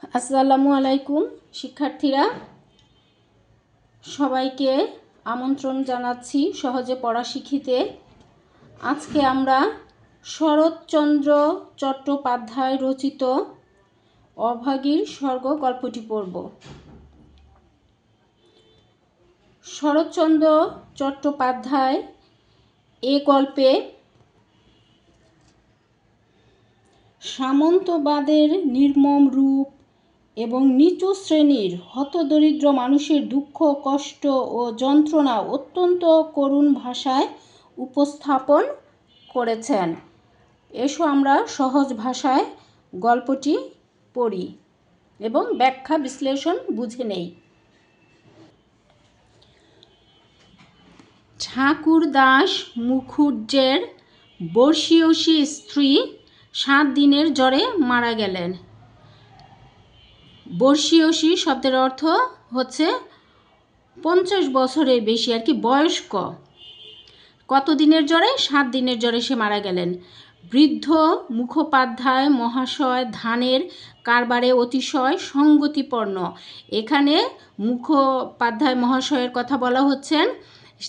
আসসালামু আলাইকুম শিক্ষার্থীরা, সবাইকে আমন্ত্রণ জানাচ্ছি সহজে পড়া শিখিতে। আজকে আমরা শরৎচন্দ্র চট্টোপাধ্যায় রচিত অভাগীর স্বর্গ গল্পটি পড়ব। শরৎচন্দ্র চট্টোপাধ্যায় এ গল্পে সামন্তবাদের নির্মম রূপ এবং নিচু শ্রেণীর হতদরিদ্র মানুষের দুঃখ, কষ্ট ও যন্ত্রণা অত্যন্ত করুণ ভাষায় উপস্থাপন করেছেন। এসো আমরা সহজ ভাষায় গল্পটি পড়ি এবং ব্যাখ্যা বিশ্লেষণ বুঝে নেই। ঠাকুরদাস মুখুজ্জের বর্ষীয়সী স্ত্রী 7 দিনের জ্বরে মারা গেলেন। বর্ষীয়সী শব্দের অর্থ হচ্ছে 50 বছরের বেশি আর কি, বয়স্ক। কত দিনের জ্বরে? 7 দিনের জ্বরে সে মারা গেলেন। বৃদ্ধ মুখোপাধ্যায় মহাশয় ধানের কারবারে অতিশয় সঙ্গতিপন্ন। এখানে মুখোপাধ্যায় মহাশয়ের কথা বলা হচ্ছেন।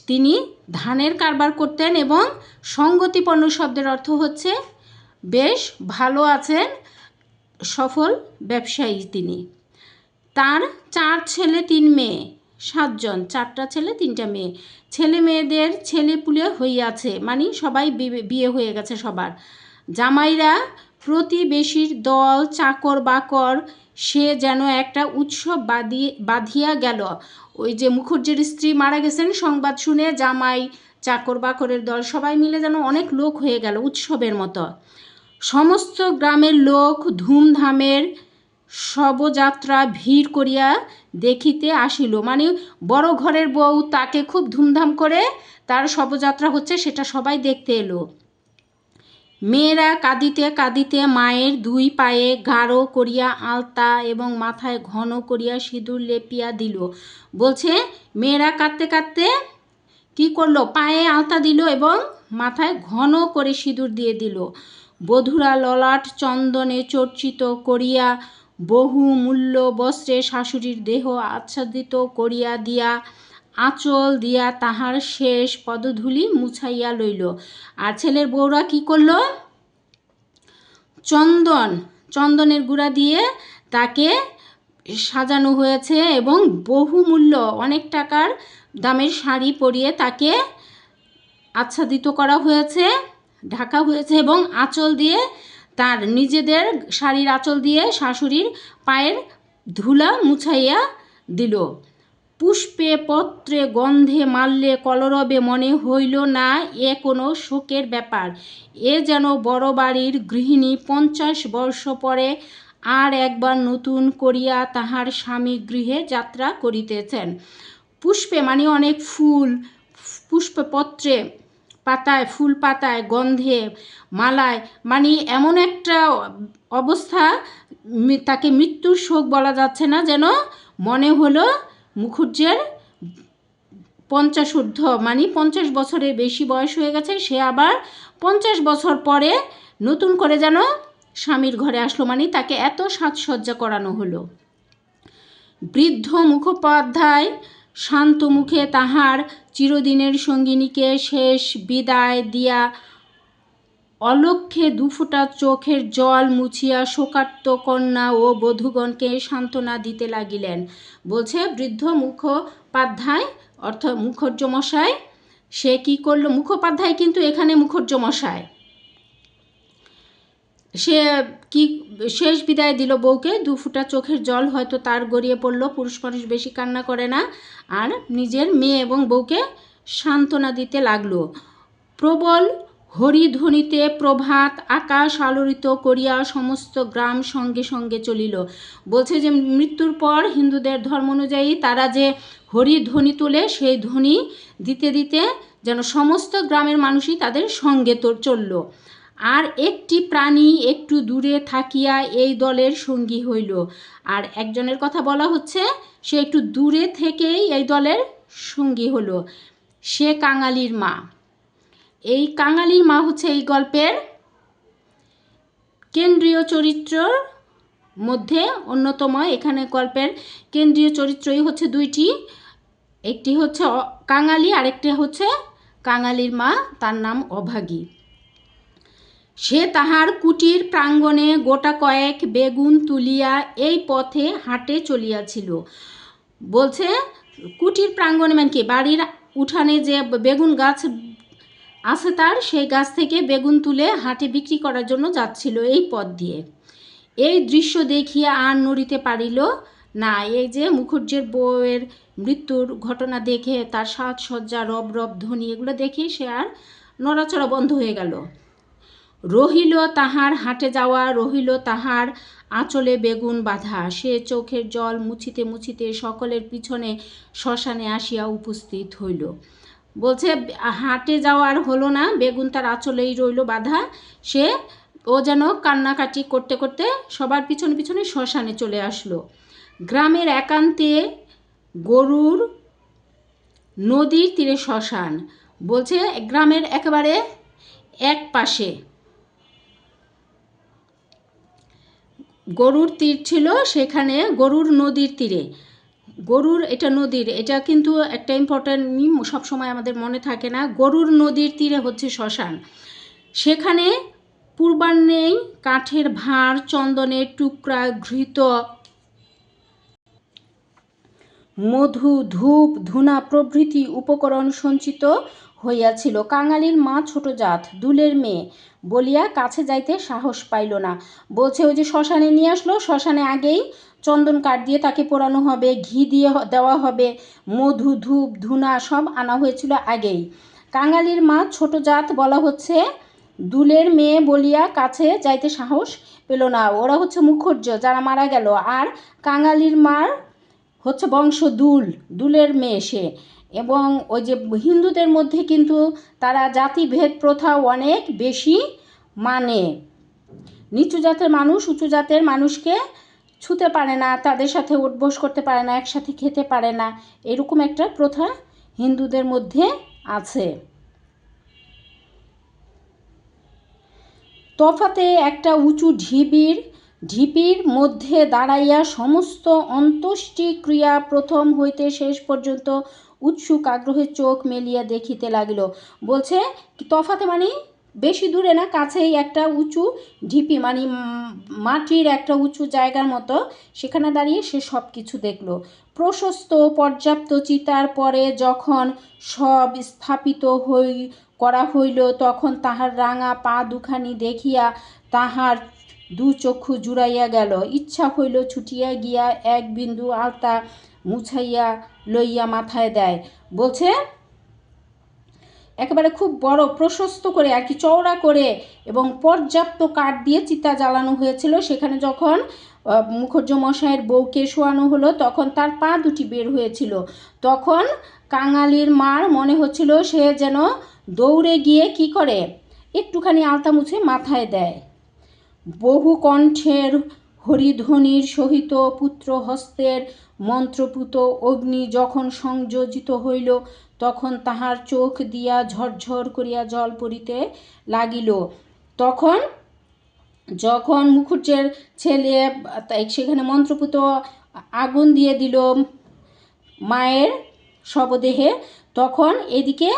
তিনি ধানের কারবার করতেন এবং সঙ্গতিপন্ন শব্দের অর্থ হচ্ছে বেশ ভালো আছেন, সফল ব্যবসায়ী তিনি। তার 4 ছেলে 3 মেয়ে, 7 জন, 4টা ছেলে 3টা মেয়ে। ছেলে মেয়েদের ছেলেপুলে হইয়াছে, মানে সবাই বিয়ে হয়ে গেছে সবার। জামাইরা প্রতিবেশীর দল, চাকর বাকর, সে যেন একটা উৎসব বাঁধিয়া গেল। ওই যে মুখুজ্জের স্ত্রী মারা গেছেন সংবাদ শুনে জামাই, চাকর বাকরের দল সবাই মিলে যেন অনেক লোক হয়ে গেল, উৎসবের মতো। সমস্ত গ্রামের লোক ধুমধামের শবযাত্রা ভিড় করিয়া দেখিতে আসিল, মানে বড় ঘরের বউ, তাকে খুব ধুমধাম করে তার শবযাত্রা হচ্ছে, সেটা সবাই দেখতে এলো। মেয়েরা কাঁদিতে কাঁদিতে মায়ের 2 পায়ে গাঢ় করিয়া আলতা এবং মাথায় ঘন করিয়া সিঁদুর লেপিয়া দিল। বলছে মেয়েরা কাঁদতে কাঁদতে কি করলো? পায়ে আলতা দিল এবং মাথায় ঘন করে সিঁদুর দিয়ে দিল। বধূরা ললাট চন্দনে চর্চিত করিয়া বহু মূল্য বস্ত্রে শাশুড়ির দেহ আচ্ছাদিত করিয়া দিয়া আঁচল দিয়া তাহার শেষ পদধূলি মুছাইয়া লইল। আর ছেলের বউরা কি করলো? চন্দনের গুঁড়া দিয়ে তাকে সাজানো হয়েছে এবং বহুমূল্য অনেক টাকার দামের শাড়ি পরিয়ে তাকে আচ্ছাদিত করা হয়েছে, ঢাকা হয়েছে এবং আঁচল দিয়ে, তার নিজেদের শাড়ির আঁচল দিয়ে শাশুড়ির পায়ের ধুলা মুছাইয়া দিল। পুষ্পে পত্রে গন্ধে মাল্যে কলরবে মনে হইল না এ কোনো শোকের ব্যাপার। এ যেন বড় বাড়ির গৃহিণী 50 বর্ষ পরে আর একবার নতুন করিয়া তাহার স্বামী গৃহে যাত্রা করিতেছেন। পুষ্পে মানে অনেক ফুল, পুষ্পপত্রে পাতায়, ফুল পাতায়, গন্ধে, মালায়, মানে এমন একটা অবস্থা, তাকে মৃত্যুর শোক বলা যাচ্ছে না, যেন মনে হলো মুখুজ্জের 50 ঊর্ধ্ব, মানে 50 বছরের বেশি বয়স হয়ে গেছে, সে আবার 50 বছর পরে নতুন করে যেন স্বামীর ঘরে আসলো, মানে তাকে এত সাজসজ্জা করানো হলো। বৃদ্ধ মুখোপাধ্যায় শান্ত মুখে তাহার চিরদিনের সঙ্গিনীকে শেষ বিদায় দিয়া অলক্ষ্যে 2 ফোঁটা চোখের জল মুছিয়া শোকার্ত কন্যা ও বধূগণকে সান্ত্বনা দিতে লাগিলেন। বলছে বৃদ্ধ মুখোপাধ্যায় অর্থ মুখুজ্জে মশাই, সে কি করলো? মুখোপাধ্যায় কিন্তু এখানে মুখুজ্জে মশাই। সে কি শেষ বিদায় দিল বউকে, 2 ফোঁটা চোখের জল হয়তো তার গড়িয়ে পড়লো, পুরুষ মানুষ বেশি কান্না করে না, আর নিজের মেয়ে এবং বউকে সান্ত্বনা দিতে লাগলো। প্রবল হরিধ্বনিতে প্রভাত আকাশ আলোড়িত করিয়া সমস্ত গ্রাম সঙ্গে সঙ্গে চলিল। বলছে যে মৃত্যুর পর হিন্দুদের ধর্ম অনুযায়ী তারা যে হরিধ্বনি তোলে, সেই ধ্বনি দিতে দিতে যেন সমস্ত গ্রামের মানুষই তাদের সঙ্গে চলল। আর একটি প্রাণী একটু দূরে থাকিয়া এই দলের সঙ্গী হইল। আর একজনের কথা বলা হচ্ছে, সে একটু দূরে থেকেই এই দলের সঙ্গী হলো, সে কাঙালির মা। এই কাঙালির মা হচ্ছে এই গল্পের কেন্দ্রীয় চরিত্র মধ্যে অন্যতম। এখানে গল্পের কেন্দ্রীয় চরিত্রই হচ্ছে দুইটি, একটি হচ্ছে কাঙালি, আরেকটি হচ্ছে কাঙালির মা, তার নাম অভাগী। সে তাহার কুটির প্রাঙ্গণে গোটা কয়েক বেগুন তুলিয়া এই পথে হাটে চলিয়াছিল। বলছে কুটির প্রাঙ্গণে মানে কি, বাড়ির উঠানে যে বেগুন গাছ আছে তার, সেই গাছ থেকে বেগুন তুলে হাটে বিক্রি করার জন্য যাচ্ছিল এই পথ দিয়ে। এই দৃশ্য দেখিয়া আর নড়িতে পারিল না। এই যে মুখুজ্জের বউয়ের মৃত্যুর ঘটনা দেখে, তার সাজসজ্জা, রব রব ধ্বনি, এগুলো দেখে সে আর নড়াচড়া বন্ধ হয়ে গেল। রহিল তাহার হাটে যাওয়া, রহিল তাহার আঁচলে বেগুন বাঁধা। সে চোখের জল মুছিতে মুছিতে সকলের পিছনে শ্মশানে আসিয়া উপস্থিত হইল। বলছে হাটে যাওয়ার হলো না, বেগুন তার আঁচলেই রইল বাঁধা। ও যেন কান্নাকাটি করতে করতে সবার পিছনে পিছনে শ্মশানে চলে আসলো। গ্রামের একান্তে গরুর নদীর তীরে শ্মশান। বলছে গ্রামের একেবারে এক পাশে গরুর তীর ছিল, সেখানে গরুর নদীর তীরে, গরুর এটা নদীর, এটা কিন্তু একটা ইম্পর্ট্যান্ট, সবসময় আমাদের মনে থাকে না। গরুর নদীর তীরে হচ্ছে শ্মশান। সেখানে পূর্বাহ্নেই কাঠের ভাঁড়, চন্দনের টুকরা, ঘৃত, মধু, ধূপ, ধুনা প্রভৃতি উপকরণ সঞ্চিত হইয়াছিল। কাঙালির মা ছোট জাত, দুলের মেয়ে বলিয়া কাছে যাইতে সাহস পাইল না। বলছে ওই যে শ্মশানে নিয়ে আসলো, শ্মশানে আগেই চন্দন কাঠ দিয়ে তাকে পোড়ানো হবে, ঘি দিয়ে দেওয়া হবে, মধু, ধূপ, ধুনা সব আনা হয়েছিল আগেই। কাঙালির মা ছোট জাত বলা হচ্ছে, দুলের মেয়ে বলিয়া কাছে যাইতে সাহস পেল না। ওরা হচ্ছে মুখুজ্জ, যারা মারা গেল। আর কাঙালির মার হচ্ছে বংশ দুলের মেয়ে সে। এবং ওই যে হিন্দুদের মধ্যে কিন্তু তারা জাতিভেদ প্রথা অনেক বেশি মানে। নিচু জাতের মানুষ উঁচু জাতের মানুষকে ছুতে পারে না, তাদের সাথে উঠবোস করতে পারে না, একসাথে খেতে পারে না, এরকম একটা প্রথা হিন্দুদের মধ্যে আছে। তফাতে একটা উঁচু ঢিপির মধ্যে দাঁড়াইয়া সমস্ত অন্ত্যেষ্টিক্রিয়া প্রথম হইতে শেষ পর্যন্ত উৎসুক আগ্রহে চোখ মেলিয়া দেখিতে লাগিল। বলছে তফাতে মানে বেশি দূরে না, কাছেই একটা উঁচু ঢিপি, মানে মাটির একটা উঁচু জায়গার মতো, সেখানে দাঁড়িয়ে সে সব কিছু দেখল। প্রশস্ত পর্যাপ্ত চিতার পরে যখন সব স্থাপিত করা হইল, তখন তাহার রাঙা পা দুখানি দেখিয়া তাহার দু চক্ষু জুড়াইয়া গেল। ইচ্ছা হইল ছুটিয়া গিয়া এক বিন্দু আলতা মুছাইয়া লইয়া মাথায় দেয়। বলছে একেবারে খুব বড় প্রশস্ত করে আর কি, চওড়া করে এবং পর্যাপ্ত কাঠ দিয়ে চিতা জ্বালানো হয়েছিল। সেখানে যখন মুখুজ্জ মশাইয়ের বউকে শোয়ানো হলো, তখন তার পা দুটি বের হয়েছিল। তখন কাঙালির মার মনে হচ্ছিল সে যেন দৌড়ে গিয়ে কি করে, একটুখানি আলতা মুছে মাথায় দেয়। বহু কণ্ঠের হরিধ্বনির সহিত পুত্র হস্তের মন্ত্রপুত অগ্নি যখন সংযোজিত হইল, তখন তাহার চোখ দিয়া ঝরঝর করিয়া জল পড়িতে লাগিল। যখন মুখুজ্জের ছেলে সেখানে মন্ত্রপুত আগুন দিয়ে দিল মায়ের শবদেহে, তখন এদিকে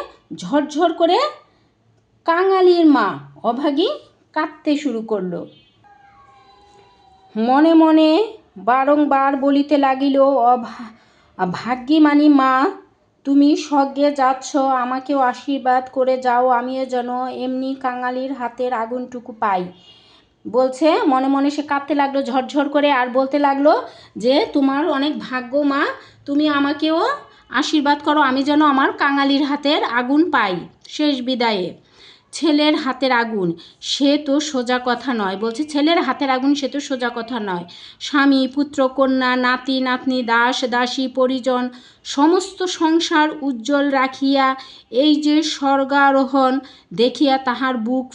ঝরঝর করে কাঙালির মা অভাগী কাঁদতে শুরু করল। মনে মনে বারংবার বলিতে লাগিল, ভাগ্যি মানি মা, তুমি স্বর্গে যাচ্ছ, আমাকেও আশীর্বাদ করে যাও, আমিও যেন এমনি কাঙালির হাতের আগুনটুকু পাই। বলছে মনে মনে সে কাঁদতে লাগলো ঝরঝর করে, আর বলতে লাগলো যে তোমার অনেক ভাগ্য মা, তুমি আমাকেও আশীর্বাদ করো, আমি যেন আমার কাঙালির হাতের আগুন পাই শেষ বিদায়ে। ছেলের হাতের আগুন সে তো সোজা কথা নয়। বলছে ছেলের হাতের আগুন সে তো সোজা কথা নয়। স্বামী, পুত্র, কন্যা, নাতি নাতনি, দাস দাসী, পরিজন, সমস্ত সংসার উজ্জ্বল রাখিয়া এই যে স্বর্গারোহণ দেখিয়া তাহার বুক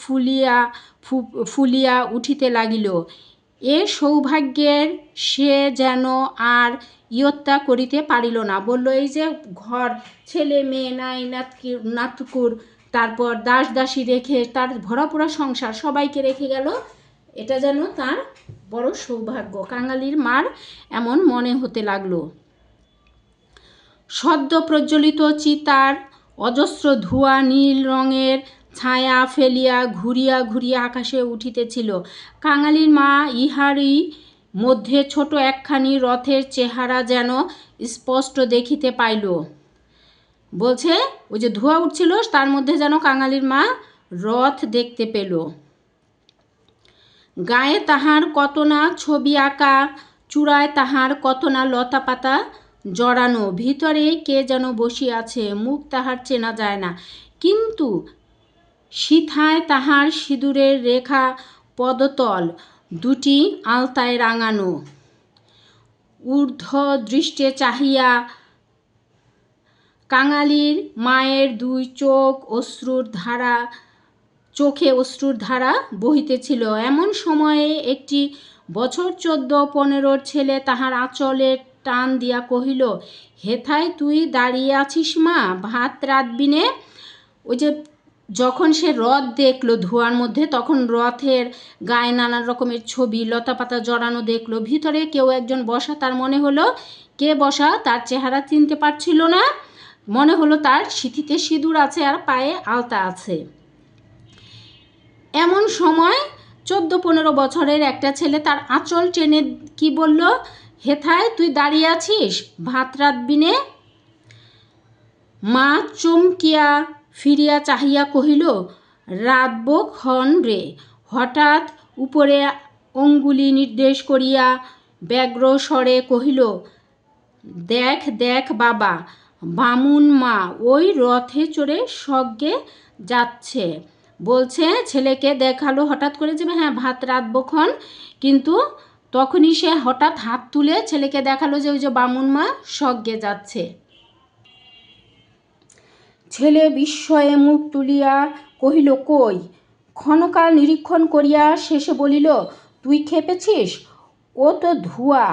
ফুলিয়া উঠিতে লাগিল। এ সৌভাগ্যের সে যেন আর ইয়ত্তা করিতে পারিল না। বলল এই যে ঘর, ছেলে মেয়ে, নাতকুর, তারপর দাস দাসী রেখে তার ভরাপুরা সংসার, সবাইকে রেখে গেল, এটা যেন তার বড় সৌভাগ্য। কাঙালির মার এমন মনে হতে লাগলো। সদ্য প্রজ্বলিত চিতার অজস্র ধোঁয়া নীল রঙের ছায়া ফেলিয়া ঘুরিয়া ঘুরিয়া আকাশে উঠিতেছিল। কাঙালির মা ইহারই মধ্যে ছোট একখানি রথের চেহারা যেন স্পষ্ট দেখিতে পাইল। বলছে ওই যে ধোঁয়া উঠছিল তার মধ্যে যেন কাঙালির মা রথ দেখতে পেল। গায়ে তাহার কত না ছবি আঁকা, চূড়ায় তাহার কত না লতা পাতা জড়ানো, ভিতরে কে যেন বসিয়া আছে, মুখ তাহার চেনা যায় না, কিন্তু সিথায় তাহার সিঁদুরের রেখা পদতল দুটি আলতায় রাঙানো। ঊর্ধ্ব দৃষ্টে চাহিয়া কাঙালির মায়ের দুই চোখে অশ্রুর ধারা বহিতেছিল। এমন সময়ে একটি বছর 14-15 ছেলে তাহার আঁচলের টান দিয়া কহিল, হেথায় তুই দাঁড়িয়ে আছিস মা, ভাত রাঁধবি নে? ওই যে যখন সে রথ দেখলো ধোঁয়ার মধ্যে, তখন রথের গায়ে নানান রকমের ছবি লতা পাতা জড়ানো দেখলো, ভিতরে কেউ একজন বসা। তার মনে হলো কে বসা তার চেহারা চিনতে পারছিল না, মনে হলো তার সিঁথিতে সিঁদুর আছে আর পায়ে আলতা আছে। এমন সময় 14-15 বছরের একটা ছেলে তার আঁচল টেনে কি বলল, হেথায় তুই দাঁড়িয়ে আছিস, ভাত রাঁধবি নে? মা চমকিয়া ফিরিয়া চাহিয়া কহিল, রাঁধব ক্ষণ রে। হঠাৎ উপরে অঙ্গুলি নির্দেশ করিয়া ব্যগ্র স্বরে কহিল, দেখ দেখ বাবা, বামুন মা ওই রথে চড়ে স্বর্গে যাচ্ছে। বলছে ছেলেকে দেখালো হঠাৎ করে যে হ্যাঁ ভাত রাঁধব ক্ষণ, কিন্তু তখনই সে হঠাৎ হাত তুলে ছেলেকে দেখালো যে ওই যে বামুন মা স্বর্গে যাচ্ছে। ছেলে বিস্ময়ে মুখ তুলিয়া কহিল, কই? ক্ষণকাল নিরীক্ষণ করিয়া শেষে বলিল, তুই খেপেছিস? ও তো ধোঁয়া।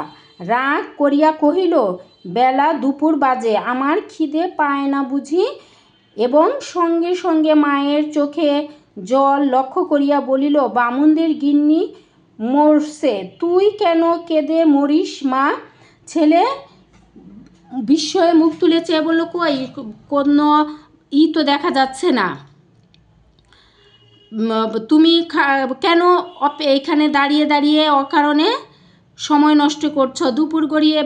রাগ করিয়া কহিল, বেলা দুপুর বাজে, আমার খিদে পায় না বুঝি? এবং সঙ্গে সঙ্গে মায়ের চোখে জল লক্ষ্য করিয়া বলিল, বামুনদের গিন্নি মরছে, তুই কেন কেঁদে মরিস মা? ছেলে বিস্ময়ে মুখ তুলে চেয়ে বলল, কই কোনো তো দেখা যাচ্ছে না, তুমি কেন এইখানে দাঁড়িয়ে দাঁড়িয়ে অকারণে সময় নষ্ট করছো? দুপুর গড়িয়ে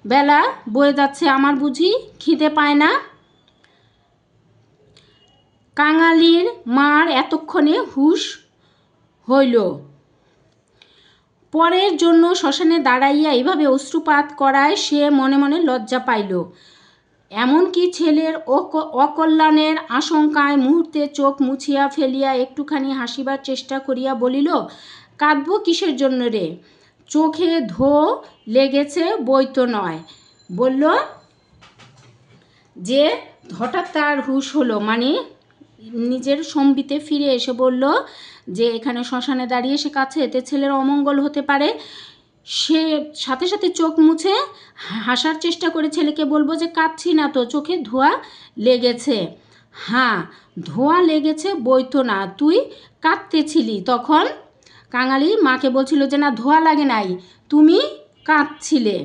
বেলা বয়ে যাচ্ছে, আমার বুঝি খিদে পায় না? কাঙালির মার এতক্ষণে হুঁশ হইল। পরের জন্য শ্মশানে দাঁড়াইয়া এইভাবে অশ্রুপাত করায় সে মনে মনে লজ্জা পাইল। এমনকি ছেলের অকল্যাণের আশঙ্কায় মুহূর্তে চোখ মুছিয়া ফেলিয়া একটুখানি হাসিবার চেষ্টা করিয়া বলিল, কাঁদব কিসের জন্য রে? চোখে ধো লেগেছে বই তো নয়। বলল যে হঠাৎ তার হুঁশ হলো, মানে নিজের সম্বিতে ফিরে এসে বলল যে এখানে শ্মশানে দাঁড়িয়ে সে কাছে এতে ছেলের অমঙ্গল হতে পারে। সে সাথে সাথে চোখ মুছে হাসার চেষ্টা করে ছেলেকে বলবো যে কাঁদছি না তো, চোখে ধোঁয়া লেগেছে। হ্যাঁ ধোঁয়া লেগেছে বই তো না, তুই কাঁদতেছিলি তখন। কাঙালি মাকে বলছিল যে না ধোঁয়া লাগে নাই, তুমি কাঁদছিলে।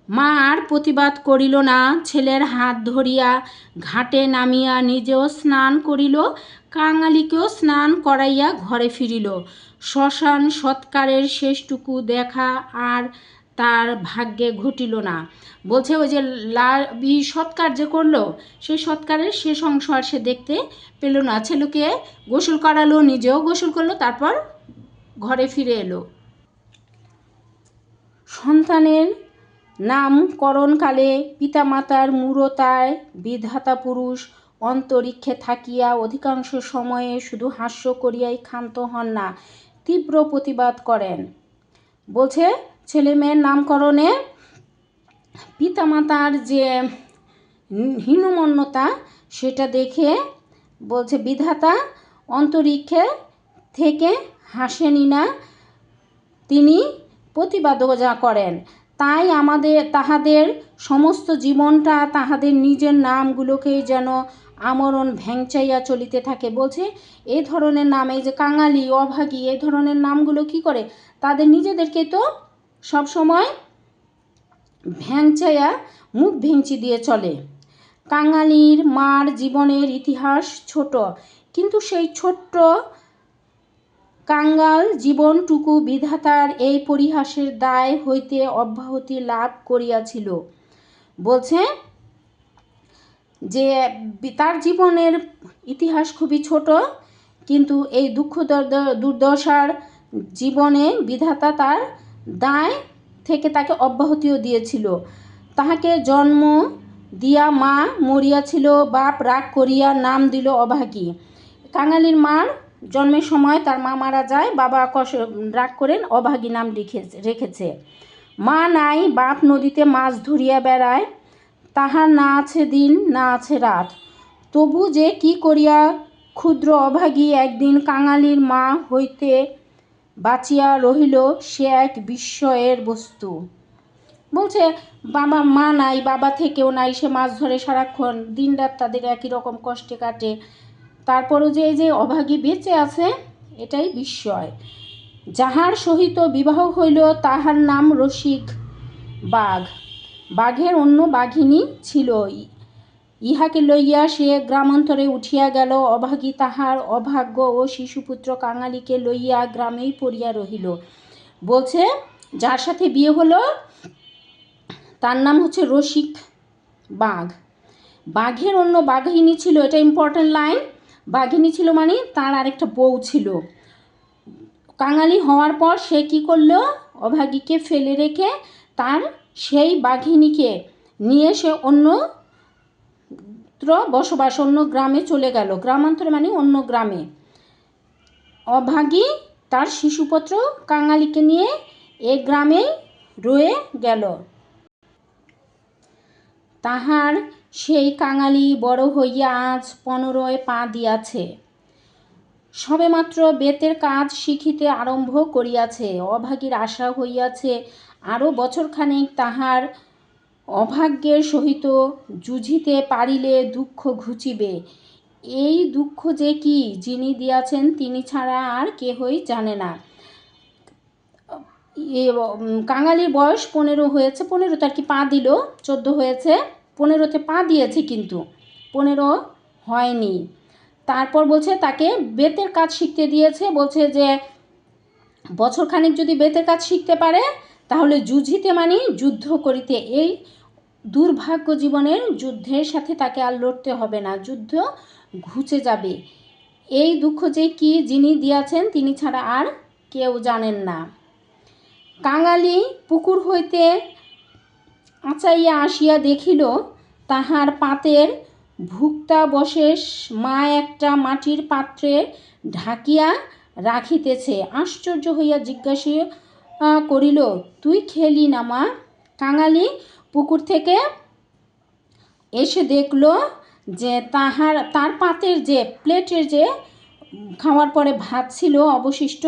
মা আর প্রতিবাদ করিল না, ছেলের হাত ধরিয়া ঘাটে নামিয়া নিজেও স্নান করিল, কাঙালিকেও স্নান করাইয়া ঘরে ফিরিল। শ্মশান সৎকারের শেষটুকু দেখা আর তার ভাগ্যে ঘটিল না। বলছে ওই যে সৎকার যে করলো সেই সৎকারের শেষ অংশ আর সে দেখতে পেল না। ছেলেকে গোসল করালো, নিজেও গোসল করলো, তারপর ঘরে ফিরে এলো। সন্তানের নামকরণকালে পিতামাতার মূঢ়তায় বিধাতা পুরুষ অন্তরিক্ষে থাকিয়া অধিকাংশ সময়ে শুধু হাস্য করিয়াই ক্ষান্ত হন না, তীব্র প্রতিবাদ করেন। বলছে ছেলে মেয়ের নামকরণে পিতামাতার যে হীনমন্যতা সেটা দেখে বলছে বিধাতা অন্তরিক্ষে থেকে হাসেনি না, তিনি প্রতিবাদও যা করেন। তাই তাহাদের সমস্ত জীবনটা তাহাদের নিজের নামগুলোকেই যেন আমরণ ভ্যাংচাইয়া চলিতে থাকে। বলছে এই ধরনের নাম, এই যে কাঙালি, অভাগী, এই ধরনের নামগুলো কি করে, তাদের নিজেদেরকে তো সবসময় ভ্যাংচাইয়া মুখ ভেঙচি দিয়ে চলে। কাঙালির মার জীবনের ইতিহাস ছোট, কিন্তু সেই ছোট্ট কাঙ্গাল জীবনটুকু বিধাতার এই পরিহাসের দায় হইতে অব্যাহতি লাভ করিয়াছিল। বলছে যে তার জীবনের ইতিহাস খুবই ছোট, কিন্তু এই দুঃখ দুর্দশার জীবনে বিধাতা তার দায় থেকে তাকে অব্যাহতিও দিয়েছিল। তাহাকে জন্ম দিয়া মা মরিয়াছিল, বাপ রাগ করিয়া নাম দিল অভাগী। কাঙালির মার জন্মের সময় তার মা মারা যায়, বাবা রাগ করেন অভাগী নাম রেখেছে। মা নাই, বাপ নদীতে মাছ ধরিয়া বেড়ায়, তাহার না আছে দিন না আছে রাত। তবু যে কি করিয়া ক্ষুদ্র অভাগী একদিন কাঙালির মা হইতে বাঁচিয়া রহিল, সে এক বিস্ময়ের বস্তু। বলছে বাবা মা নাই, বাবা থেকেও নাই, সে মাছ ধরে সারাক্ষণ, দিন রাত তাদের একই রকম কষ্টে কাটে, তারপরও যে এই যে অভাগী বেঁচে আছে, এটাই বিস্ময়। যাহার সহিত বিবাহ হইল তাহার নাম রসিক বাঘ। বাঘের অন্য বাঘিনী ছিল, ইহাকে লইয়া সে গ্রামান্তরে উঠিয়া গেল। অভাগী তাহার অভাগ্য ও শিশুপুত্র কাঙালিকে লইয়া গ্রামেই পড়িয়া রহিল। বলছে যার সাথে বিয়ে হলো তার নাম হচ্ছে রসিক বাঘ। বাঘের অন্য বাঘিনী ছিল, এটা ইম্পর্টেন্ট লাইন। বাঘিনী ছিল মানে তার আরেকটা বউ ছিল। কাঙালি হওয়ার পর সে কি করলো, অভাগীকে ফেলে রেখে তার সেই বাঘিনীকে নিয়ে সে অন্যত্র বসবাস, অন্য গ্রামে চলে গেল। গ্রামান্তরে মানে অন্য গ্রামে। অভাগী তার শিশুপুত্র কাঙালিকে নিয়ে এ গ্রামেই রয়ে গেল। তাহার সেই কাঙালি বড় হইয়া আজ 15 পা দিয়াছে, সবেমাত্র বেতের কাজ শিখিতে আরম্ভ করিয়াছে। অভাগীর আশা হইয়াছে আরও বছরখানেক তাহার অভাগ্যের সহিত যুঝিতে পারিলে দুঃখ ঘুচিবে। এই দুঃখ যে কি যিনি দিয়াছেন তিনি ছাড়া আর কেহই জানে না। কাঙালির বয়স 15 হয়েছে, 15 আর কি পা দিল, 14 হয়েছে, 15তে পা দিয়েছে কিন্তু 15 হয়নি। তারপর বলছে তাকে বেতের কাজ শিখতে দিয়েছে। বলছে যে বছরখানেক যদি বেতের কাজ শিখতে পারে তাহলে যুঝিতে মানে যুদ্ধ করিতে, এই দুর্ভাগ্য জীবনের যুদ্ধের সাথে তাকে আর লড়তে হবে না, যুদ্ধ ঘুচে যাবে। এই দুঃখ যে কি যিনি দিয়াছেন তিনি ছাড়া আর কেউ জানেন না। কাঙালি পুকুর হইতে আঁচাইয়া আসিয়া দেখিল তাহার পাতের ভুক্তাবশেষ মা একটা মাটির পাত্রে ঢাকিয়া রাখিতেছে। আশ্চর্য হইয়া জিজ্ঞাসা করিল, তুই খেলি না মা? কাঙালি পুকুর থেকে এসে দেখল যে তার পাতের যে প্লেটের যে খাওয়ার পরে ভাত ছিল অবশিষ্ট,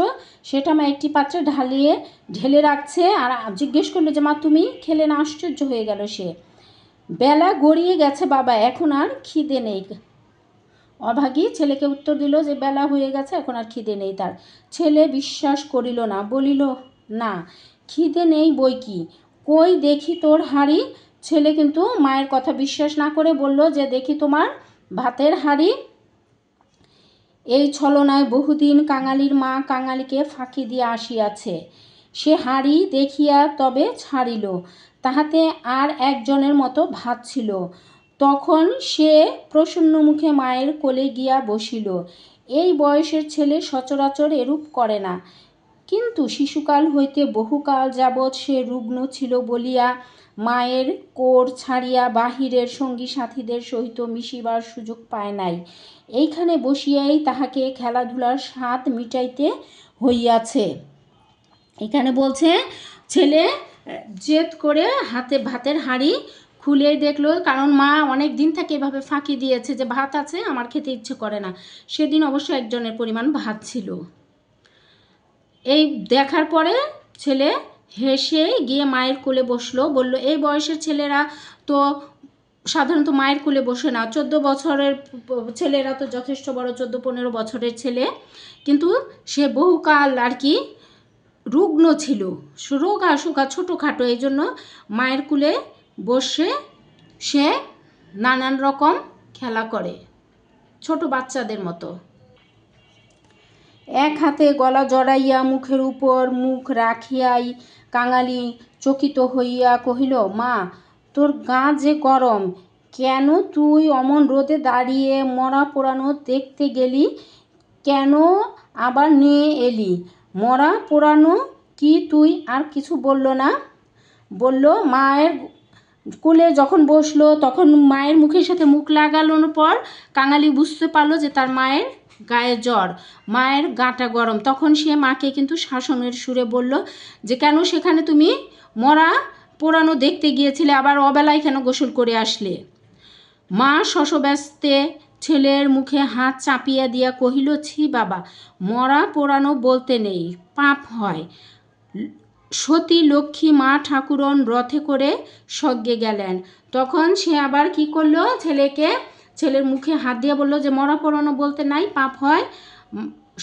সেটা মা একটি পাত্রে ঢেলে রাখছে। আর জিজ্ঞেস করলো যে মা তুমি খেলে না? আশ্চর্য হয়ে গেল সে। বেলা গড়িয়ে গেছে বাবা, এখন আর খিদে নেই। অভাগী ছেলেকে উত্তর দিল যে বেলা হয়ে গেছে, এখন আর খিদে নেই তার। ছেলে বিশ্বাস করিল না, বলিল না খিদে নেই বই কি, কই দেখি তোর হাঁড়ি। ছেলে কিন্তু মায়ের কথা বিশ্বাস না করে বলল যে দেখি তোমার ভাতের হাঁড়ি। এই ছলনায় বহুদিন কাঙালির মা কাঙালিকে ফাঁকি দিয়ে আসিয়াছে। সে হাঁড়ি দেখিয়া তবে ছাড়িল, তাহাতে আর একজনের মতো ভাত ছিল। তখন সে প্রসন্ন মুখে মায়ের কোলে গিয়া বসিল। এই বয়সের ছেলে সচরাচর এরূপ করে না, কিন্তু শিশুকাল হইতে বহুকাল যাবৎ সে রুগ্ন ছিল বলিয়া মায়ের কোর ছাড়িয়া বাহিরের সঙ্গী সাথীদের সহিত মিশিবার সুযোগ পায় নাই। এইখানে বসিয়াই তাহাকে খেলাধুলার স্বাদ মিটাইতে হইয়াছে। এখানে বলছে ছেলে জেদ করে হাতে ভাতের হাঁড়ি খুলেই দেখলো, কারণ মা অনেক দিন থেকে এভাবে ফাঁকি দিয়েছে যে ভাত আছে, আমার খেতে ইচ্ছে করে না। সেদিন অবশ্য একজনের পরিমাণ ভাত ছিল। এই দেখার পরে ছেলে হেসে গিয়ে মায়ের কোলে বসলো, বলল এই বয়সের ছেলেরা তো সাধারণত মায়ের কোলে বসে না। 14 বছরের ছেলেরা তো যথেষ্ট বড়, 14-15 বছরের ছেলে, কিন্তু সে বহুকাল আর কি রুগ্ন ছিল, রোগা শোকা ছোটোখাটো, এই জন্য মায়ের কোলে বসে সে নানান রকম খেলা করে ছোট বাচ্চাদের মতো। এক হাতে গলা জড়াইয়া মুখের উপর মুখ রাখিয়াই কাঙালি চকিত হইয়া কহিল, মা, তোর গা যে গরম, কেন তুই অমন রোদে দাঁড়িয়ে মরা পোড়ানো দেখতে গেলি? কেন আবার নিয়ে এলি? মরা পোড়ানো কি? তুই আর কিছু বলল না। বলল, মায়ের কোলে যখন বসলো তখন মায়ের মুখের সাথে মুখ লাগানোর পর কাঙালি বুঝতে পারলো যে তার মায়ের গায়ে জ্বর, মায়ের গাটা গরম। তখন সে মাকে কিন্তু শাসনের সুরে বলল যে, কেন সেখানে তুমি মরা পোড়ানো দেখতে গিয়েছিলে, আবার অবেলায় কেন গোসল করে আসলে? মা শশব্যস্তে ছেলের মুখে হাত চাপিয়া দিয়া কহিল, ছি বাবা, মরা পোড়ানো বলতে নেই, পাপ হয়। সতী লক্ষ্মী মা ঠাকুরন রথে করে স্বর্গে গেলেন। তখন সে আবার কি করলো, ছেলের মুখে হাত দিয়ে বলল যে মরা পোড়ানো বলতে নাই, পাপ হয়,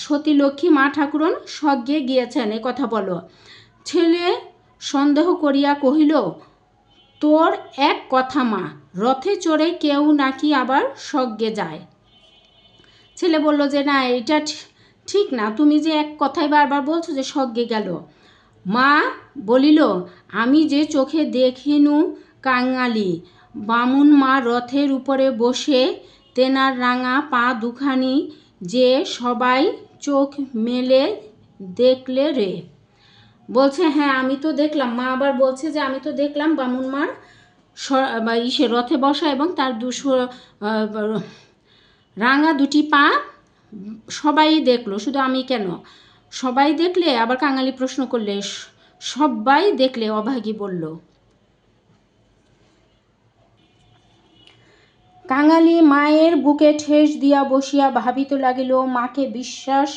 সতী লক্ষ্মী মা ঠাকুরন স্বর্গে গিয়েছেন, এ কথা বলো। ছেলে সন্দেহ করিয়া কহিল, তোর এক কথা মা, রথে চড়ে কেউ নাকি আবার স্বর্গে যায়। ছেলে বলল যে না, এটা ঠিক না, তুমি যে এক কথাই বারবার বলছো যে স্বর্গে গেল। মা বলিল, আমি যে চোখে দেখিনু কাঙালি, বামুন মা রথের উপরে বসে তেনার রাঙা পা দুখানি যে সবাই চোখ মেলে দেখলে রে। বলছে হ্যাঁ আমি তো দেখলাম। মা আবার বলছে যে আমি তো দেখলাম বামুন মার রথে বসা এবং তার রাঙা দুটি পা সবাই দেখলো, শুধু আমি কেন? সবাই দেখলে? আবার কাঙালি প্রশ্ন করলে। সবাই দেখলে, অভাগী বলল। কাঙালি মায়ের বুকে ঠেস দিয়া বসিয়া ভাবিতে লাগিল, মাকে বিশ্বাস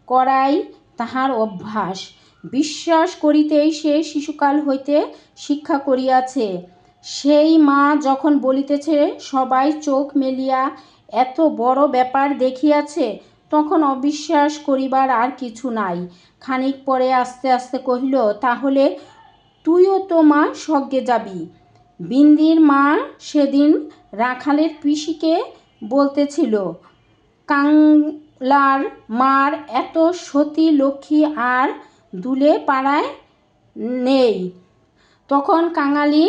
করাই তাহার অভ্যাস। বিশ্বাস করিতেই সে শিশুকাল হইতে শিক্ষা করিয়াছে। সেই মা যখন বলিতেছে সবাই চোখ মেলিয়া এত বড় ব্যাপার দেখিয়াছে, তখন অবিশ্বাস করিবার আর কিছু নাই। খানিক পরে আস্তে আস্তে কহিল, তাহলে তুইও তো মা স্বর্গে যাবি। বিন্দির মা সেদিন রাখালের পিসিকে বলতেছিল, কাংলার মার এত সতী লক্ষ্মী আর দুলে পাড়ায় নেই। তখন কাঙালি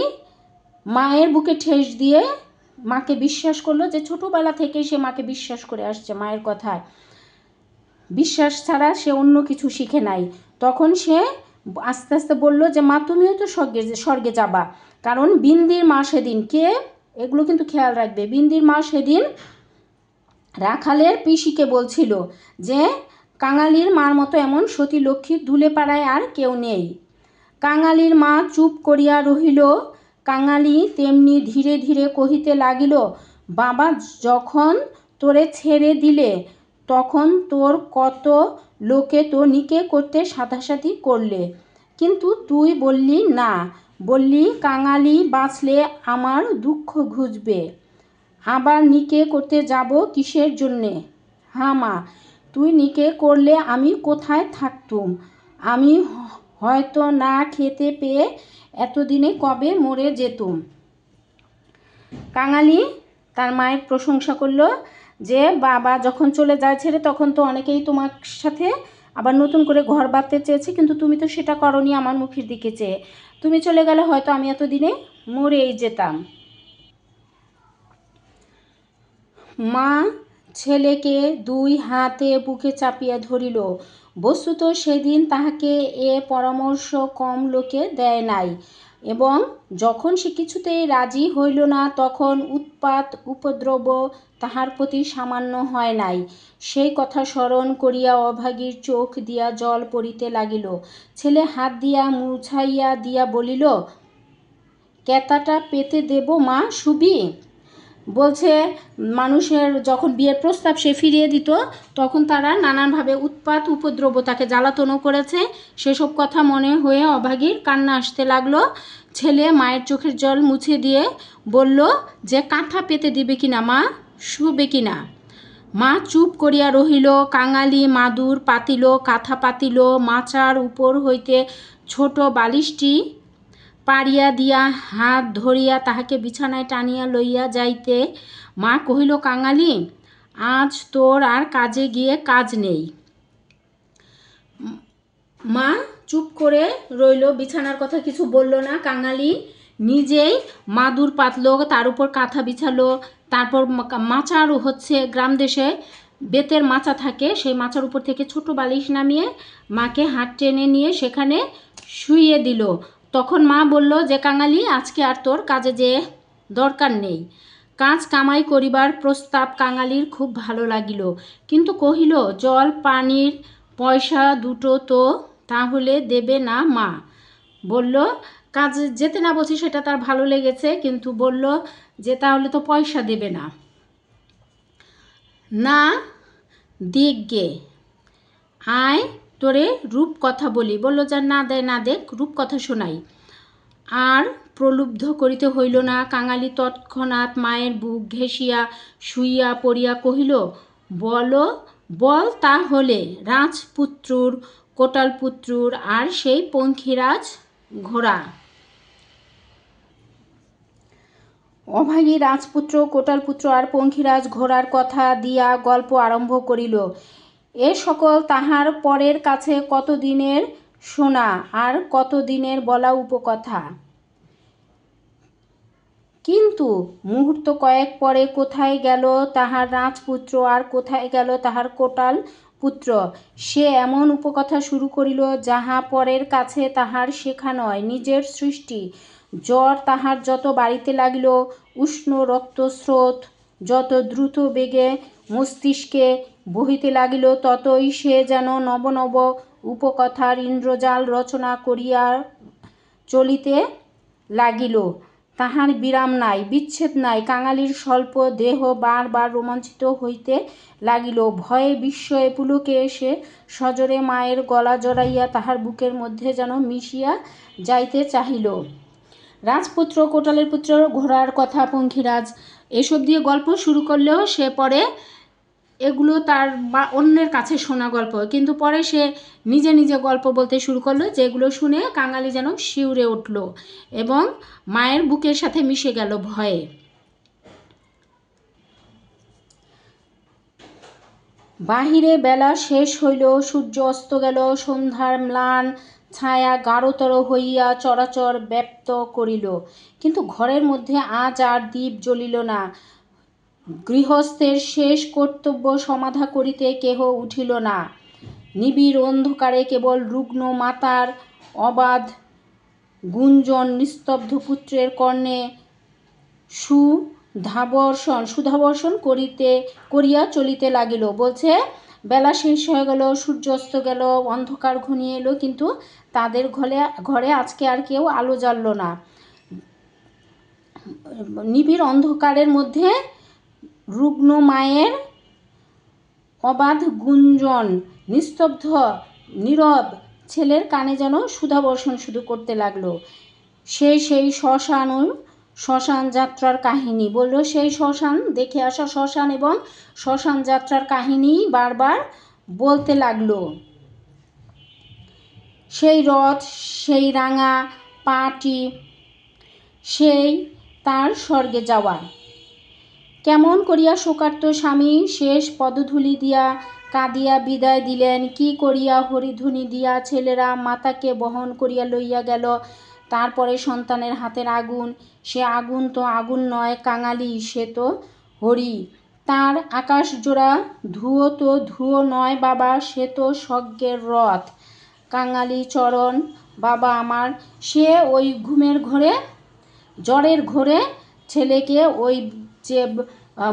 মায়ের বুকে ঠেস দিয়ে মাকে বিশ্বাস করলো, যে ছোটোবেলা থেকে সে মাকে বিশ্বাস করে আসছে, মায়ের কথায় বিশ্বাস ছাড়া সে অন্য কিছু শিখে নাই। তখন সে আস্তে আস্তে বলল যে মা, তুমিও তো স্বর্গে যাবা, কারণ বিন্দির মা সেদিন, কে, এগুলো কিন্তু খেয়াল রাখবে, বিন্দির মা সেদিন রাখালের পিসিকে বলছিল যে কাঙালির মার মতো এমন সতী লক্ষ্মীর দুলে পাড়ায় আর কেউ নেই। কাঙালির মা চুপ করিয়া রহিল। কাঙালি তেমনি ধীরে ধীরে কহিতে লাগিল, বাবা যখন তোরে ছেড়ে দিলে তখন তোর কত লোকে তো নিকে করতে সাধাসাধি করলে, কিন্তু তুই বললি না, বললি কাঙালি বাঁচলে আমার দুঃখ ঘুচবে। আবার নিকে করতে যাব কিসের জন্যে? হ্যাঁ মা, তুই নিকে করলে আমি কোথায় থাকতুম? আমি হয়তো না খেতে পেয়ে এতদিনে কবে মরে যেতুম। কাঙালি তার মায়ের প্রশংসা করলো যে বাবা যখন চলে যায় ছেড়ে, তখন তো অনেকেই তোমার সাথে আবার নতুন করে ঘর বাঁধতে চেয়েছে, কিন্তু তুমি তো সেটা করনি আমার মুখের দিকে চেয়ে। তুমি চলে গেলে হয়তো আমি এতদিনে মরেই যেতাম। মা ছেলেকে দুই হাতে বুকে চাপিয়া ধরিল। বস্তুত সেদিন তাহাকে এ পরামর্শ কম লোকে দেয় নাই, এবং যখন সে কিছুতেই রাজি হইল না, তখন উৎপাত উপদ্রব তাহার প্রতি সামান্য হয় নাই। সেই কথা স্মরণ করিয়া অভাগীর চোখ দিয়া জল পড়িতে লাগিল। ছেলে হাত দিয়া মুছাইয়া দিয়া বলিল, কেতাটা পেতে দেব মা, শুবি? বলছে মানুষের যখন বিয়ের প্রস্তাব সে ফিরিয়ে দিত তখন তারা নানানভাবে উৎপাত উপদ্রব তাকে জ্বালাতনও করেছে। সেসব কথা মনে হয়ে অভাগীর কান্না আসতে লাগলো। ছেলে মায়ের চোখের জল মুছে দিয়ে বলল যে কাঁথা পেতে দিবে কিনা মা, শুবে কিনা। মা চুপ করিয়া রহিল। কাঙালি মাদুর পাতিল, কাঁথা পাতিল, মাচার উপর হইতে ছোট বালিশটি পাড়িয়া দিয়া হাত ধরিয়া তাহাকে বিছানায় টানিয়া লইয়া যাইতে মা কহিল, কাঙালি, আজ তোর আর কাজে গিয়ে কাজ নেই। মা চুপ করে রইল, বিছানার কথা কিছু বলল না। কাঙালি নিজেই মাদুর পাতলো, তার উপর কাঁথা বিছালো, তারপর মাচার গ্রাম দেশে বেতের মাচা থাকে, সেই মাচার উপর থেকে ছোট বালিশ নামিয়ে মাকে হাত টেনে নিয়ে সেখানে শুইয়ে দিল। তখন মা বলল যে কাঙালি, আজকে আর তোর কাজে যে দরকার নেই। কাজ কামাই করিবার প্রস্তাব কাঙালির খুব ভালো লাগিল, কিন্তু কহিল, জল পানির পয়সা দুটো তো তাহলে দেবে না মা? বলল, কাজে যেতে না বলছি সেটা তার ভালো লেগেছে, কিন্তু বলল যে তাহলে তো পয়সা দেবে না। না দিক গে, আয় তোরে রূপ কথা বলি। বলল, যার না দেয় না দেখ, রূপ কথা শোনাই। আর প্রলুব্ধ করিতে হইল না। কাঙালি তৎক্ষণাৎ মায়ের বুক ঘেঁষিয়া শুইয়া পড়িয়া কহিল, বল তাহলে রাজপুত্রুর, কোটালপুত্রুর আর সেই পঙ্খিরাজ ঘোড়া। অভাগী রাজপুত্র, কোটালপুত্র আর পঙ্খিরাজ ঘোড়ার কথা দিয়া গল্প আরম্ভ করিল। এ সকল তাহার পরের কাছে কতদিনের শোনা আর কতদিনের বলা উপকথা। কিন্তু মুহূর্ত কয়েক পরে কোথায় গেল তাহার রাজপুত্র আর কোথায় গেল তাহার কোটাল পুত্র। সে এমন উপকথা শুরু করিল যাহা পরের কাছে তাহার শেখা নয়, নিজের সৃষ্টি। জ্বর তাহার যত বাড়িতে লাগিল, উষ্ণ রক্তস্রোত যত দ্রুত বেগে মস্তিষ্কে বহিতে লাগিল, ততই সে যেন নব নব উপকথার ইন্দ্রজাল রচনা করিয়া চলিতে লাগিল। তাহার বিরাম নাই, বিচ্ছেদ নাই। কাঙালির স্বল্প দেহ বারবার রোমাঞ্চিত হইতে লাগিল। ভয়ে বিস্ময়ে পুলকে এসে সজোরে মায়ের গলা জড়াইয়া তাহার বুকের মধ্যে যেন মিশিয়া যাইতে চাহিল। রাজপুত্র, কোটালের পুত্র, ঘোড়ার কথা, পঙ্খিরাজ, এসব দিয়ে গল্প শুরু করলেও সে পরে এগুলো তার বা অন্যের কাছে শোনা গল্প, কিন্তু পরে সে নিজে নিজে গল্প বলতে শুরু করলো, যেগুলো শুনে কাঙালি যেন শিউরে উঠল এবং মায়ের বুকের সাথে মিশে গেল ভয়ে। বাহিরে বেলা শেষ হইল, সূর্য অস্ত গেল। সন্ধ্যার ম্লান ছায়া গাঢ়তর হইয়া চরাচর ব্যপ্ত করিল, কিন্তু ঘরের মধ্যে আজ আর দীপ জ্বলিল না। গৃহস্থের শেষ কর্তব্য সমাধা করিতে কেহ উঠিল না। নিবিড় অন্ধকারে কেবল রুগ্ন মাতার অবাধ গুঞ্জন নিস্তব্ধ পুত্রের কর্ণে সুধাবর্ষণ করিয়া চলিতে লাগিল। বলছে, বেলা শেষ হয়ে গেল, সূর্য অস্ত গেল, অন্ধকার ঘনিয়ে এলো, কিন্তু তাদের ঘরে আজকে আর কেউ আলো জ্বালল না। নিবিড় অন্ধকারের মধ্যে রুগ্ন মায়ের অবাধ গুঞ্জন, নিস্তব্ধ নীরব ছেলের কানে যেন সুধাবর্ষণ শুধু করতে লাগলো। সেই শ্মশান যাত্রার কাহিনী বলল। সেই শ্মশান দেখে আসা, শ্মশান এবং শ্মশান যাত্রার কাহিনী বারবার বলতে লাগলো। সেই রথ, সেই রাঙা পাটি, সেই তার স্বর্গে যাওয়া। কেমন করিয়া শোকার্ত স্বামী শেষ পদধূলি দিয়া কাঁদিয়া বিদায় দিলেন, কি করিয়া হরিধ্বনি দিয়া ছেলেরা মাতাকে বহন করিয়া লইয়া গেল। তারপরে সন্তানের হাতের আগুন, সে আগুন তো আগুন নয় কাঙালি, সে তো হরি। তার আকাশজোড়া ধুয়ো তো ধুয়ো নয় বাবা, সে তো স্বর্গের রথ। কাঙালি চরণ বাবা আমার। সে ওই ঘুমের ঘোরে, জ্বরের ঘোরে ছেলেকে ওই যে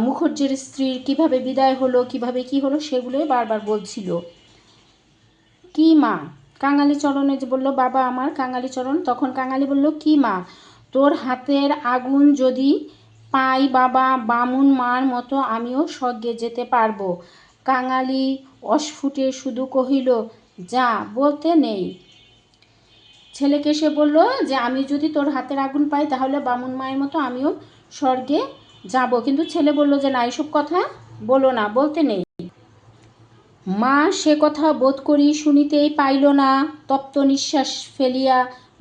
মুখর্জির স্ত্রীর কিভাবে বিদায় হলো, কিভাবে কি হলো, সেগুলোই বারবার বলছিল। কি মা? কাঙালি চরণে যে বলল বাবা আমার, কাঙালি চরণ। তখন কাঙালি বলল, কি মা, তোর হাতের আগুন যদি পাই বাবা বামুন মার মতো আমিও স্বর্গে যেতে পারবো। কাঙালি অস্ফুটে শুধু কহিল, যা, বলতে নেই। ছেলেকে সে বলল যে আমি যদি তোর হাতের আগুন পাই তাহলে বামুন মায়ের মতো আমিও স্বর্গে যাব। কিন্তু ছেলে বলল যে না, এসব কথা বলো না, বলতে নেই। মা সে কথা বোধ করি শুনিতেই পাইল না। তপ্ত নিঃশ্বাস ফেলিয়া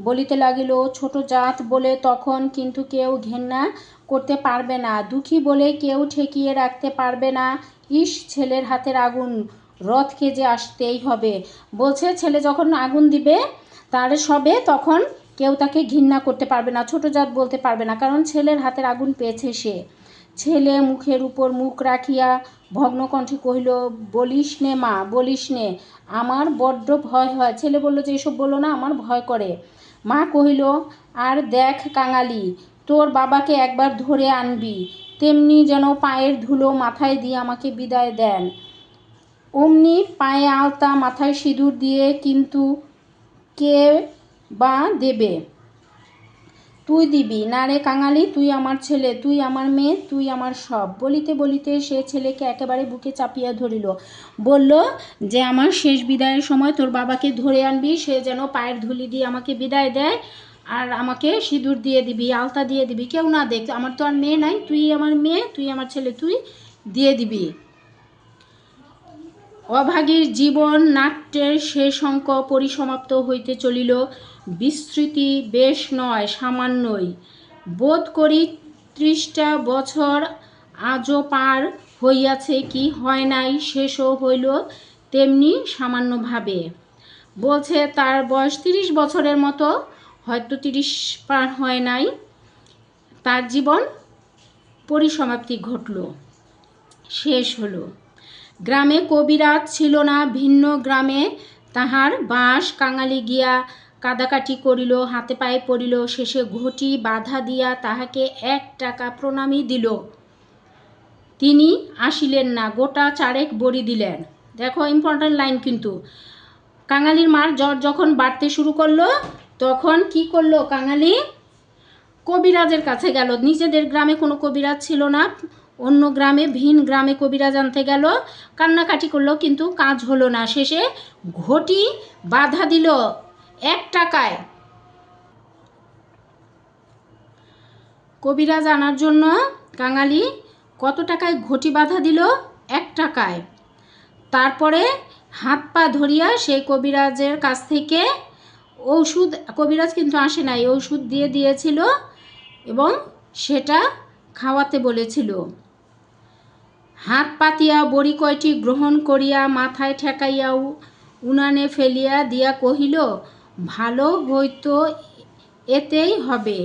বলিতে লাগিল, ছোট জাত বলে তখন কিন্তু কেউ ঘেন্না করতে পারবে না, দুঃখী বলে কেউ ঠেকিয়ে রাখতে পারবে না। ইস, ছেলের হাতের আগুন, রথকে যে আসতেই হবে। বলছে ছেলে যখন আগুন দিবে তার সবে, তখন কেউ তাকে ঘৃণা করতে পারবে না, ছোট জাত বলতে পারবে না, কারণ ছেলের হাতের আগুন পেয়েছে সে। ছেলে মুখের উপর মুখ রাখিয়া ভগ্নকণ্ঠে কহিল, বলিস নে মা, বলিস নে, আমার বড্ড ভয় হয়। ছেলে বলল যে এসব বলো না, আমার ভয় করে। মা কহিল, আর দেখ কাঙালি, তোর বাবাকে একবার ধরে আনবি, তেমনি যেন পায়ের ধুলো মাথায় দিয়ে আমাকে বিদায় দেন। অমনি পায়ে আলতা, মাথায় সিঁদুর দিয়ে, কিন্তু কে বা দেবে? তুই দিবি না রে কাঙালি, তুই আমার ছেলে, তুই আমার মেয়ে, তুই আমার সব। বলিতে বলিতে সে ছেলেকে একেবারে বুকে চাপিয়া ধরিল। বলল যে আমার শেষ বিদায়ের সময় তোর বাবাকে ধরে আনবি, সে যেন পায়ের ধুলি দিয়ে আমাকে বিদায় দেয়, আর আমাকে সিঁদুর দিয়ে দিবি, আলতা দিয়ে দিবি, কেউ না দেখ, আমার তো আর মেয়ে নাই, তুই আমার মেয়ে, তুই আমার ছেলে, তুই দিয়ে দিবি। অভাগীর জীবন নাট্যের শেষ অঙ্ক পরিসমাপ্ত হইতে চলিল। বিস্তৃতি বেশ নয়, সামান্যই। বোধ করি 30টা বছর আজও পার হইয়াছে, কি হয় নাই, শেষও হইল তেমনি সামান্যভাবে। বলছে তার বয়স 30 বছরের মতো, হয়তো 30 পার হয় নাই, তার জীবন পরিসমাপ্তি ঘটল, শেষ হলো। গ্রামে কবিরাজ ছিল না, ভিন্ন গ্রামে তাহার বাস। কাঙালি গিয়া কাদাকাটি করিল, হাতে পায়ে পড়িল, শেষে ঘটি বাধা দিয়া তাহাকে 1 টাকা প্রণামী দিল। তিনি আসিলেন না, গোটা 4 বড়ি দিলেন। দেখো ইম্পর্টেন্ট লাইন কিন্তু। কাঙালির মার জ্বর যখন বাড়তে শুরু করলো, তখন কি করলো কাঙালি? কবিরাজের কাছে গেল। নিজেদের গ্রামে কোনো কবিরাজ ছিল না, অন্য গ্রামে, ভিন গ্রামে কবিরাজ আনতে গেল, কান্নাকাটি করলো, কিন্তু কাজ হলো না। শেষে ঘটি বাধা দিল 1 টাকায়। কবিরাজ আনার জন্য কাঙালি কত টাকায় ঘটি বাধা দিল? 1 টাকায়। তারপরে হাত পা ধরিয়া সেই কবিরাজের কাছ থেকে ঔষধ, কবিরাজ কিন্তু আসে নাই, ঔষধ দিয়ে দিয়েছিল এবং সেটা খাওয়াতে বলেছিল। হাত পাতিয়া বড়ি কয়টি গ্রহণ করিয়া মাথায় ঠেকাইয়া উনানে ফেলিয়া দিয়া কহিল, ভালো হইতো, এতেই হবে।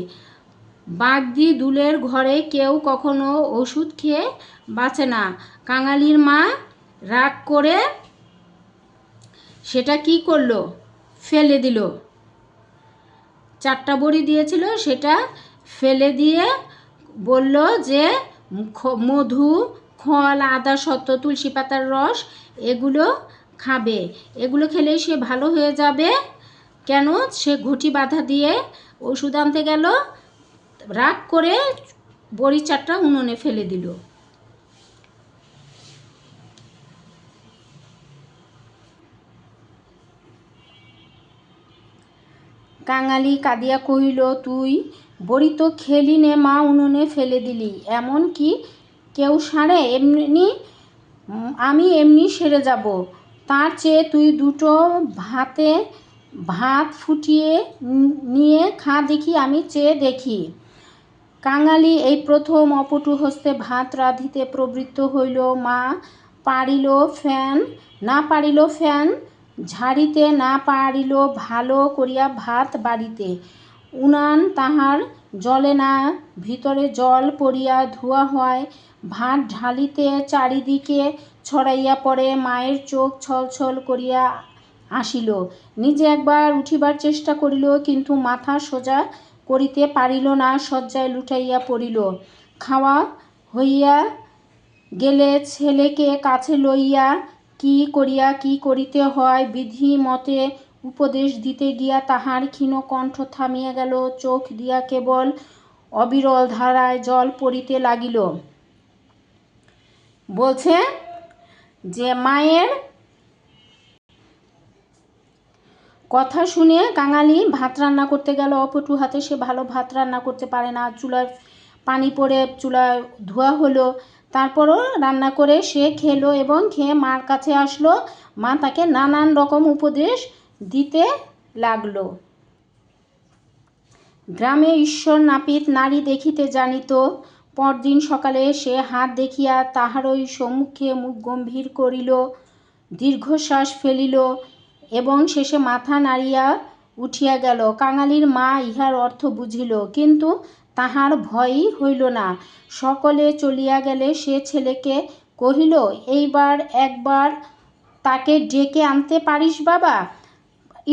বাগদি দুলের ঘরে কেউ কখনো ওষুধ খেয়ে বাঁচে না। কাঙালির মা রাগ করে সেটা কি করলো? ফেলে দিল। 4টা বড়ি দিয়েছিল, সেটা ফেলে দিয়ে বলল যে মধু, খল, আদা সত্ত্ব, তুলসী পাতার রস, এগুলো খাবে, এগুলো খেলেই সে ভালো হয়ে যাবে। কেন? সে ঘটি বাধা দিয়ে ওষুধ আনতে গেল, রাগ করে বড়ি 4টা উনুনে ফেলে দিল। কাঙালি কাঁদিয়া কহিল, তুই বড়ি তো খেলি নে মা, উনুনে ফেলে দিলি, এমন কি কেউ সারে? এমনি আমি এমনি সেরে যাব, তার চেয়ে তুই 2টো ভাত ফুটিয়ে নিয়ে খা দেখি, আমি চেয়ে দেখি। কাঙালি এই প্রথম অপটু হস্তে ভাত রাঁধিতে প্রবৃত্ত হইল। মা না পারিল ফ্যান ঝাড়িতে, না পারিল ভালো করিয়া ভাত বাড়িতে। উনান তাহার জ্বলে না, ভিতরে জল পড়িয়া ধোঁয়া হয়। ভাত ঢালিতে চারিদিকে ছড়াইয়া পড়ে। মায়ের চোখ ছলছল করিয়া আসিল। নিজে একবার উঠিবার চেষ্টা করিল, কিন্তু মাথা সোজা করিতে পারিল না, শয্যায় লুটাইয়া পড়িল। খাওয়া হইয়া গেলে ছেলেকে কাছে লইয়া কি করিয়া কি করিতে হয় বিধি মতে উপদেশ দিতে গিয়া তাহার ক্ষীণ কণ্ঠ থামিয়া গেল। চোখ দিয়া কেবল অবিরল ধারায় জল পড়িতে লাগিল। বলছে যে মায়ের কথা শুনে কাঙালি ভাত রান্না করতে গেল অপটু হাতে। সে ভালো ভাত রান্না করতে পারে না। চুলায় পানি পড়ে চুলায় ধোয়া হলো, তারপরও রান্না করে সে খেলো এবং খেয়ে মার কাছে আসলো। মা তাকে নানান রকম উপদেশ দিতে লাগলো। গ্রামে ঈশ্বর নাপিত নারী দেখিতে জানিত। পরদিন সকালে সে হাত দেখিয়া তাহারই সম্মুখে মুখ গম্ভীর করিল, দীর্ঘশ্বাস ফেলিল এবং শেষে মাথা নাড়িয়া উঠিয়া গেল। কাঙালির মা ইহার অর্থ বুঝিল, কিন্তু তাহার ভয়ই হইল না। সকলে চলিয়া গেলে সে ছেলেকে কহিল, এইবার একবার তাকে ডেকে আনতে পারিস বাবা?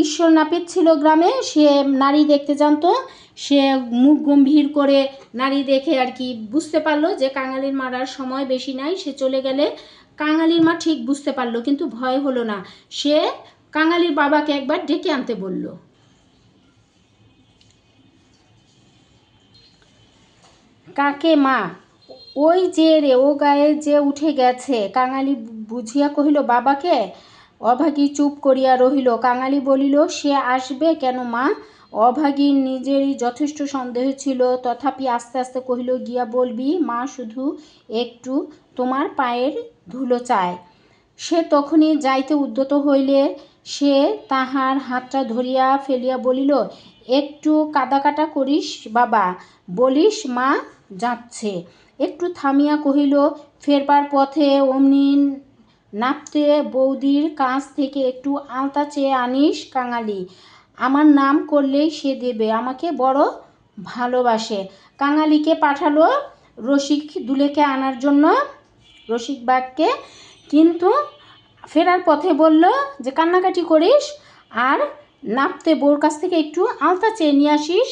ঈশ্বর নাপিত ছিল গ্রামে, সে নারী দেখতে জানতো। সে মুখ গম্ভীর করে নারী দেখে আর কি বুঝতে পারলো যে কাঙালির মারার সময় বেশি নাই, সে চলে গেলে কাঙালির মা ঠিক বুঝতে পারলো, কিন্তু ভয় হলো না। সে কাঙালির বাবাকে একবার ডেকে আনতে বলল। কাকে মা? ওই যে রে, ও গায়ে যে উঠে গেছে। কাঙালি বুঝিয়া কহিল, বাবাকে? অভাগী চুপ করিয়া রহিল। কাঙালি বলিল, সে আসবে কেন মা? অভাগীর নিজেরই যথেষ্ট সন্দেহ ছিল, তথাপি আস্তে আস্তে কহিল, গিয়া বলবি মা শুধু একটু তোমার পায়ের ধুলো চায়। সে তখনই যাইতে উদ্যত হইলে সে তাহার হাতটা ধরিয়া ফেলিয়া বলিল, একটু কাদাকাটা করিস বাবা, বলিস মা যাচ্ছে। একটু থামিয়া কহিল, ফেরবার পথে অমনি নাপতে বৌদির কাছ থেকে একটু আলতা চেয়ে আনিস কাঙালি। আমার নাম করলেই সে দেবে, আমাকে বড় ভালোবাসে। কাঙালিকে পাঠালো রসিক দুলেকে আনার জন্য, রসিক বাঘকে। কিন্তু ফেরার পথে বলল যে কান্নাকাটি করিস আর নাপতে বউর কাছ থেকে একটু আলতা চেয়ে নিয়ে আসিস,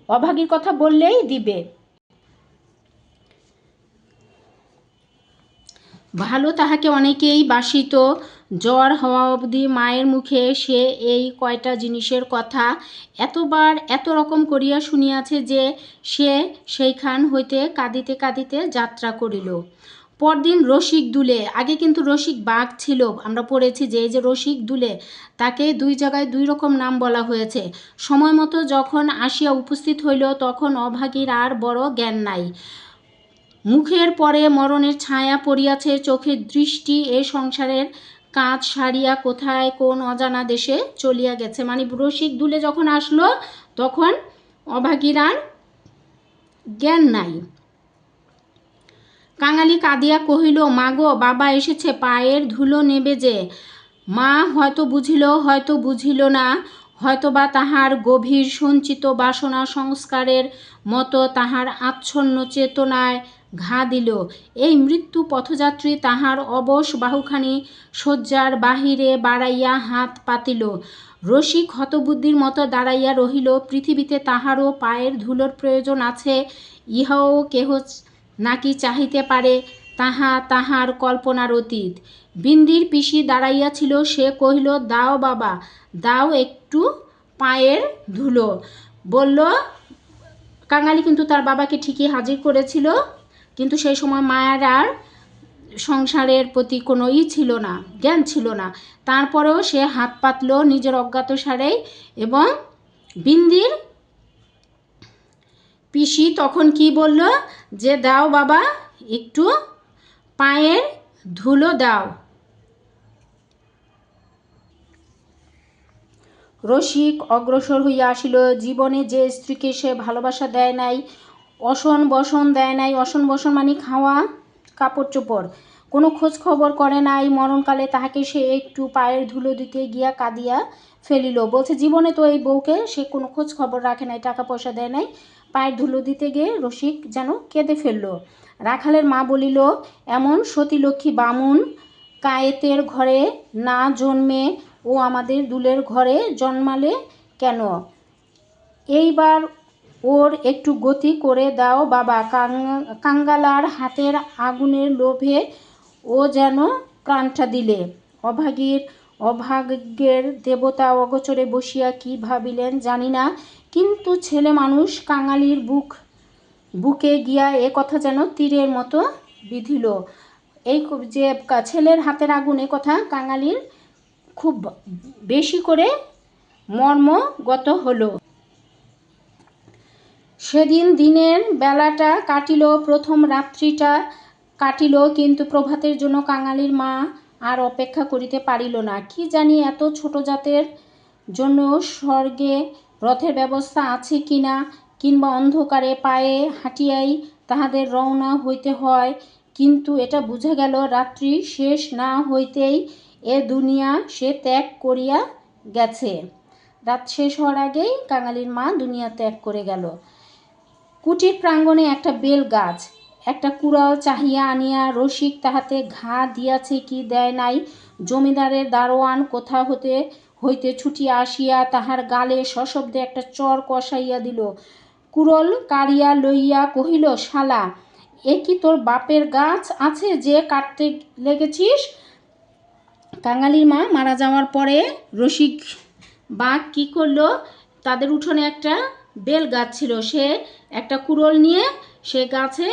অভাগীর কথা বললেই দিবে। ভালো তাহাকে অনেকেই বাসিত। জ্বর হওয়া অবধি মায়ের মুখে সে এই কয়টা জিনিসের কথা এতবার এত রকম করিয়া শুনিয়াছে যে সে সেইখান হইতে কাঁদিতে কাঁদিতে যাত্রা করিল। পরদিন রসিক দুলে, আগে কিন্তু রসিক বাঘ ছিল, আমরা পড়েছি যে এই যে রসিক দুলে, তাকে দুই জায়গায় দুই রকম নাম বলা হয়েছে। সময় মতো যখন আসিয়া উপস্থিত হইল তখন অভাগীর আর বড় জ্ঞান নাই। মুখের পরে মরণের ছায়া পড়িয়াছে, চোখের দৃষ্টি এ সংসারের কাজ সারিয়া কোথায় কোন অজানা দেশে চলিয়া গেছে। মানে রসিক দুলে যখন আসলো তখন অভাগীর আর জ্ঞান নাই। কাঙালি কাঁদিয়া কহিল, মাগো, বাবা এসেছে, পায়ের ধুলো নেবে যে। মা হয়তো বুঝিল, হয়তো বুঝিল না, হয়তোবা তাহার গভীর সঞ্চিত বাসনা সংস্কারের মতো তাহার আচ্ছন্ন চেতনায় ঘা দিল। এই মৃত্যু পথযাত্রী তাহার অবশ বাহুখানি শয্যার বাহিরে বাড়াইয়া হাত পাতিল। রসিক হতবুদ্ধির মতো দাঁড়াইয়া রহিল। পৃথিবীতে তাহারও পায়ের ধুলোর প্রয়োজন আছে, ইহাও কেহ নাকি চাহিতে পারে, তাহা তাহার কল্পনার অতীত। বিন্দির পিসি দাঁড়াইয়াছিল, সে কহিল, দাও বাবা, দাও একটু পায়ের ধুলো। বলল, কাঙালি কিন্তু তার বাবাকে ঠিকই হাজির করেছিল, কিন্তু সেই সময় মায়ের আর সংসারের প্রতি কোনো ছিল না, জ্ঞান ছিল না। তারপরেও সে হাত পাতল নিজের অজ্ঞাত সারেই, এবং বিন্দির পিসি তখন কি বলল যে দাও বাবা একটু পায়ের ধুলো দাও। রসিক অগ্রসর হইয়া আসিল। জীবনে যে স্ত্রীকে সে ভালোবাসা দেয় নাই, অসন বসন দেয় নাই, অসন বসন মানে খাওয়া কাপড় চোপড়, কোনো খোঁজ খবর করে নাই, মরণকালে তাহাকে সে একটু পায়ের ধুলো দিতে গিয়া কাঁদিয়া ফেলিল। বলছে জীবনে তো এই বউকে সে কোনো খোঁজ খবর রাখে নাই, টাকা পয়সা দেয় নাই, পায়ের ধুলো দিতে গিয়ে রসিক যেন কেঁদে ফেলল। রাখালের মা বলিল, এমন সতীলক্ষ্মী বামুন কায়েতের ঘরে না জন্মে ও আমাদের দুলের ঘরে জন্মালে কেন? এইবার ওর একটু গতি করে দাও বাবা। কাঙ্গালার হাতের আগুনের লোভে ও যেন প্রাণটা দিলে। অভাগীর অভাগ্যের দেবতা অগোচরে বসিয়া কি ভাবিলেন জানি না, কিন্তু ছেলে মানুষ কাঙালির বুকে গিয়া এ কথা যেন তীরের মতো বিঁধিল। এই যে ছেলের হাতের আগুন, এ কথা কাঙালির খুব বেশি করে মর্মগত হলো। সেদিন দিনের বেলাটা কাটিল, প্রথম রাত্রিটা কাটিল, কিন্তু প্রভাতের জন্য কাঙালির মা আর অপেক্ষা করিতে পারিল না। কি জানি এত ছোট জাতের জন্য স্বর্গে রথের ব্যবস্থা আছে কিনা, কিংবা অন্ধকারে পায়ে হাঁটিয়াই তাহাদের রওনা হইতে হয়। কিন্তু এটা বুঝা গেল, রাত্রি শেষ না হইতেই এ দুনিয়া সে ত্যাগ করিয়া গেছে। রাত শেষ হওয়ার আগেই কাঙালির মা দুনিয়া ত্যাগ করে গেল। কুটির প্রাঙ্গণে একটা বেল গাছ, একটা কুড়াল চাহিয়া আনিয়া রসিক তাহাতে ঘা দিয়াছে কি দেয় নাই, জমিদারের দারোয়ান কোথা হইতে ছুটিয়া আসিয়া তাহার গালে সশব্দে একটা চর কষাইয়া দিল। কুড়াল কাড়িয়া লইয়া কহিল, শালা, এ কি তোর বাপের গাছ আছে যে কাটতে লেগেছিস? কাঙালির মা মারা যাওয়ার পরে রসিক বাঘ কি করলো, তাদের উঠোনে একটা বেল গাছ ছিল, সে একটা কুড়োল নিয়ে সে গাছে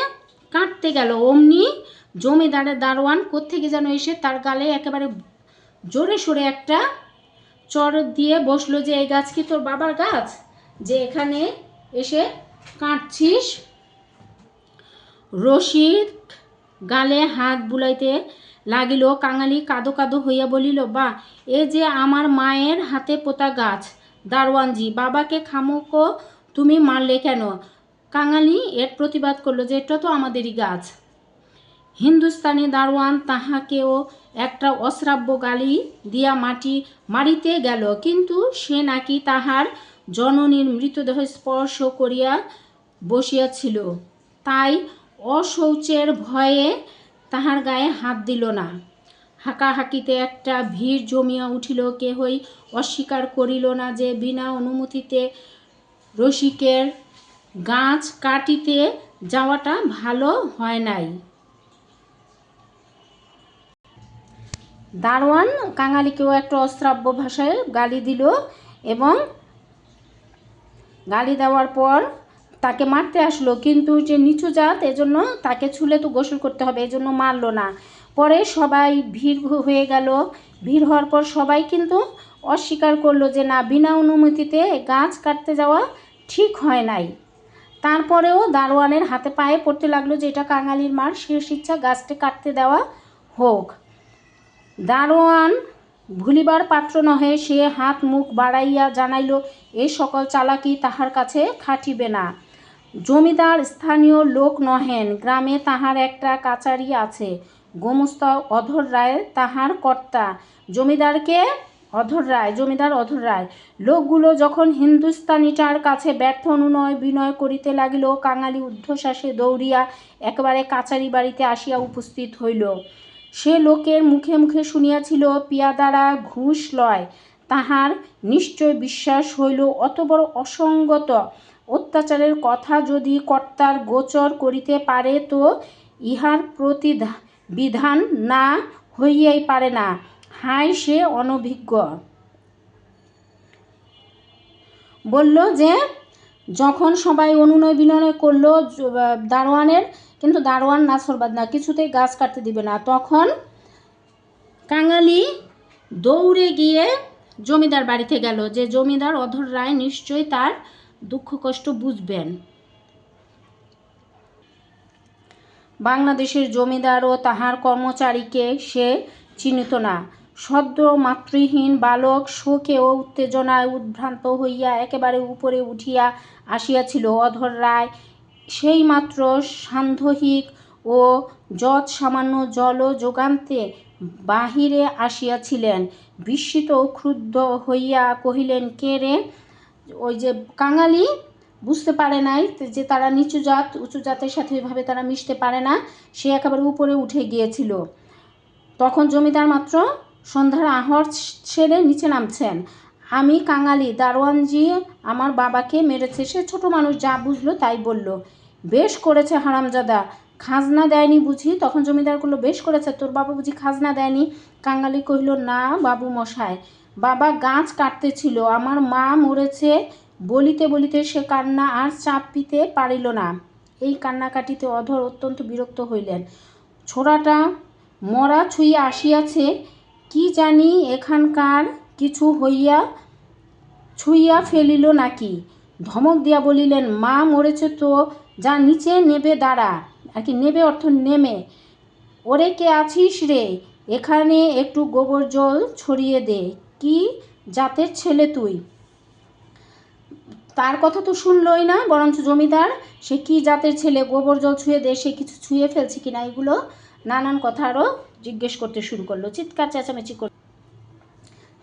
কাটতে গেল। অমনি জমিদারের দারোয়ান কোত্থেকে যেন এসে তার গালে একেবারে জোরে সোরে একটা চর দিয়ে বসলো, যে এই গাছ কি তোর বাবার গাছ যে এখানে এসে কাটছিস? রসিক গালে হাত বুলাইতে লাগিল। কাঙালি কাদো কাদো হইয়া বলিল, বা, এ যে আমার মায়ের হাতে পোতা গাছ, দারোয়ানজি, বাবাকে খামোকো তুমি মারলে কেন? কাঙালি এর প্রতিবাদ করলো যে এটা তো আমাদেরই গাছ। হিন্দুস্তানি দারোয়ান তাহাকেও একটা অশ্রাব্য গালি দিয়া মারিতে গেল, কিন্তু সে নাকি তাহার জননীর মৃতদেহ স্পর্শ করিয়া বসিয়াছিল, তাই অশৌচের ভয়ে তাহার গায়ে হাত দিল না। হাঁকাহাঁকিতে একটা ভিড় জমিয়া উঠিল। কেহই অস্বীকার করিল না যে বিনা অনুমতিতে রসিকের গাছ কাটিতে যাওয়াটা ভালো হয় নাই। দারোয়ান কাঙালিকেও একটা অশ্রাব্য ভাষায় গালি দিল, এবং গালি দেওয়ার পর তাকে মারতে আসলো, কিন্তু যে নিচু জাত এজন্য তাকে ছুলে তো গোসল করতে হবে, এজন্য মারলো না। পরে সবাই ভিড় হয়ে গেল। ভিড় হওয়ার পর সবাই কিন্তু অস্বীকার করলো যে না, বিনা অনুমতিতে গাছ কাটতে যাওয়া ঠিক হয় নাই। তারপরেও দারোয়ানের হাতে পায়ে পড়তে লাগলো যে এটা কাঙালির মার শেষ ইচ্ছা, গাছটা কাটতে দেওয়া হোক। দারোয়ান ভুলিবার পাত্র নহে, সে হাত মুখ বাড়াইয়া জানাইল, এ সকল চালাকি তাহার কাছে খাটিবে না। জমিদার স্থানীয় লোক নহেন, গ্রামে তাহার একটা কাচারি আছে, গোমস্তা অধর রায় তাহার কর্তা। জমিদার অধর রায়। লোকগুলো যখন হিন্দুস্তানিটার কাছে ব্যর্থ অনুনয় বিনয় করিতে লাগিল, কাঙালি ঊর্ধ্বশ্বাসে দৌড়িয়া একেবারে কাচারি বাড়িতে আসিয়া উপস্থিত হইল। সে লোকের মুখে মুখে শুনিয়াছিল পিয়াদারা ঘুষ লয়, তাহার নিশ্চয় বিশ্বাস হইল অত বড় অসঙ্গত অত্যাচারের কথা যদি কর্তার গোচর করিতে পারে তো ইহার প্রতিবিধান না হইয়াই পারে না। হায় সে অনভিজ্ঞ। বলল যে যখন সবাই অনুনয় বিনয় করলো দারোয়ানের, কিন্তু দারোয়ান নাছোড়বাদ না, কিছুতেই গাছ কাটতে দিবে না, তখন কাঙালি দৌড়ে গিয়ে জমিদার বাড়িতে গেল, যে জমিদার অধর রায় নিশ্চয়ই তার দুঃখ কষ্ট বুঝবেন। বাংলাদেশের জমিদার ও তাহার কর্মচারীকে সে চিনিত না। সদ্য মাতৃহীন বালক শোকে ও উত্তেজনায় উদ্ভ্রান্ত হইয়া একেবারে উপরে উঠিয়া আসিয়াছিল। অধর রায় সেইমাত্র সান্ধ্যহিক ও যৎ সামান্য জল যোগান্তে বাহিরে আসিয়াছিলেন। বিস্মিত ও ক্রুদ্ধ হইয়া কহিলেন, কে রে? ওই যে কাঙালি বুঝতে পারে নাই যে তারা নিচু জাত, উঁচু জাতের সাথে এভাবে তারা মিশতে পারে না, সে একেবারে উপরে উঠে গিয়েছিল। তখন জমিদার মাত্র সন্ধ্যার আহর ছেড়ে নিচে নামছেন। আমি কাঙালি, দারোয়ানজি আমার বাবাকে মেরেছে। সে ছোট মানুষ, যা বুঝলো তাই বলল। বেশ করেছে হারামজাদা, খাজনা দেয়নি বুঝি? তখন জমিদার বলল, বেশ করেছে, তোর বাবা বুঝি খাজনা দেয়নি? কাঙালি কহিল, না বাবু মশাই, বাবা গাছ কাটতেছিল, আমার মা মরেছে বলিতে বলিতে সে কান্না আর চাপিতে পারিল না। এই কান্নাকাটিতে অধর অত্যন্ত বিরক্ত হইলেন। ছোড়াটা মরা ছুঁইয়া আসিয়াছে, কি জানি এখানকার কিছু ছুঁইয়া ফেলিল নাকি। ধমক দিয়া বলিলেন, মা মরেছে তো যা নিচে নেবে দাঁড়া, আর কি নেবে অর্থ নেমে। ওরে কে আছিস রে, এখানে একটু গোবর জল ছড়িয়ে দে। কি জাতের ছেলে তুই? তার কথা তো শুনলই না, বরঞ্চ জমিদার সে কি জাতের ছেলে, গোবর জল ছুঁয়ে দে, সে কিছু ছুঁয়ে ফেলছে কিনা, এগুলো নানান কথা আরও জিজ্ঞেস করতে শুরু করলো, চিৎকার চেঁচামেচি করল।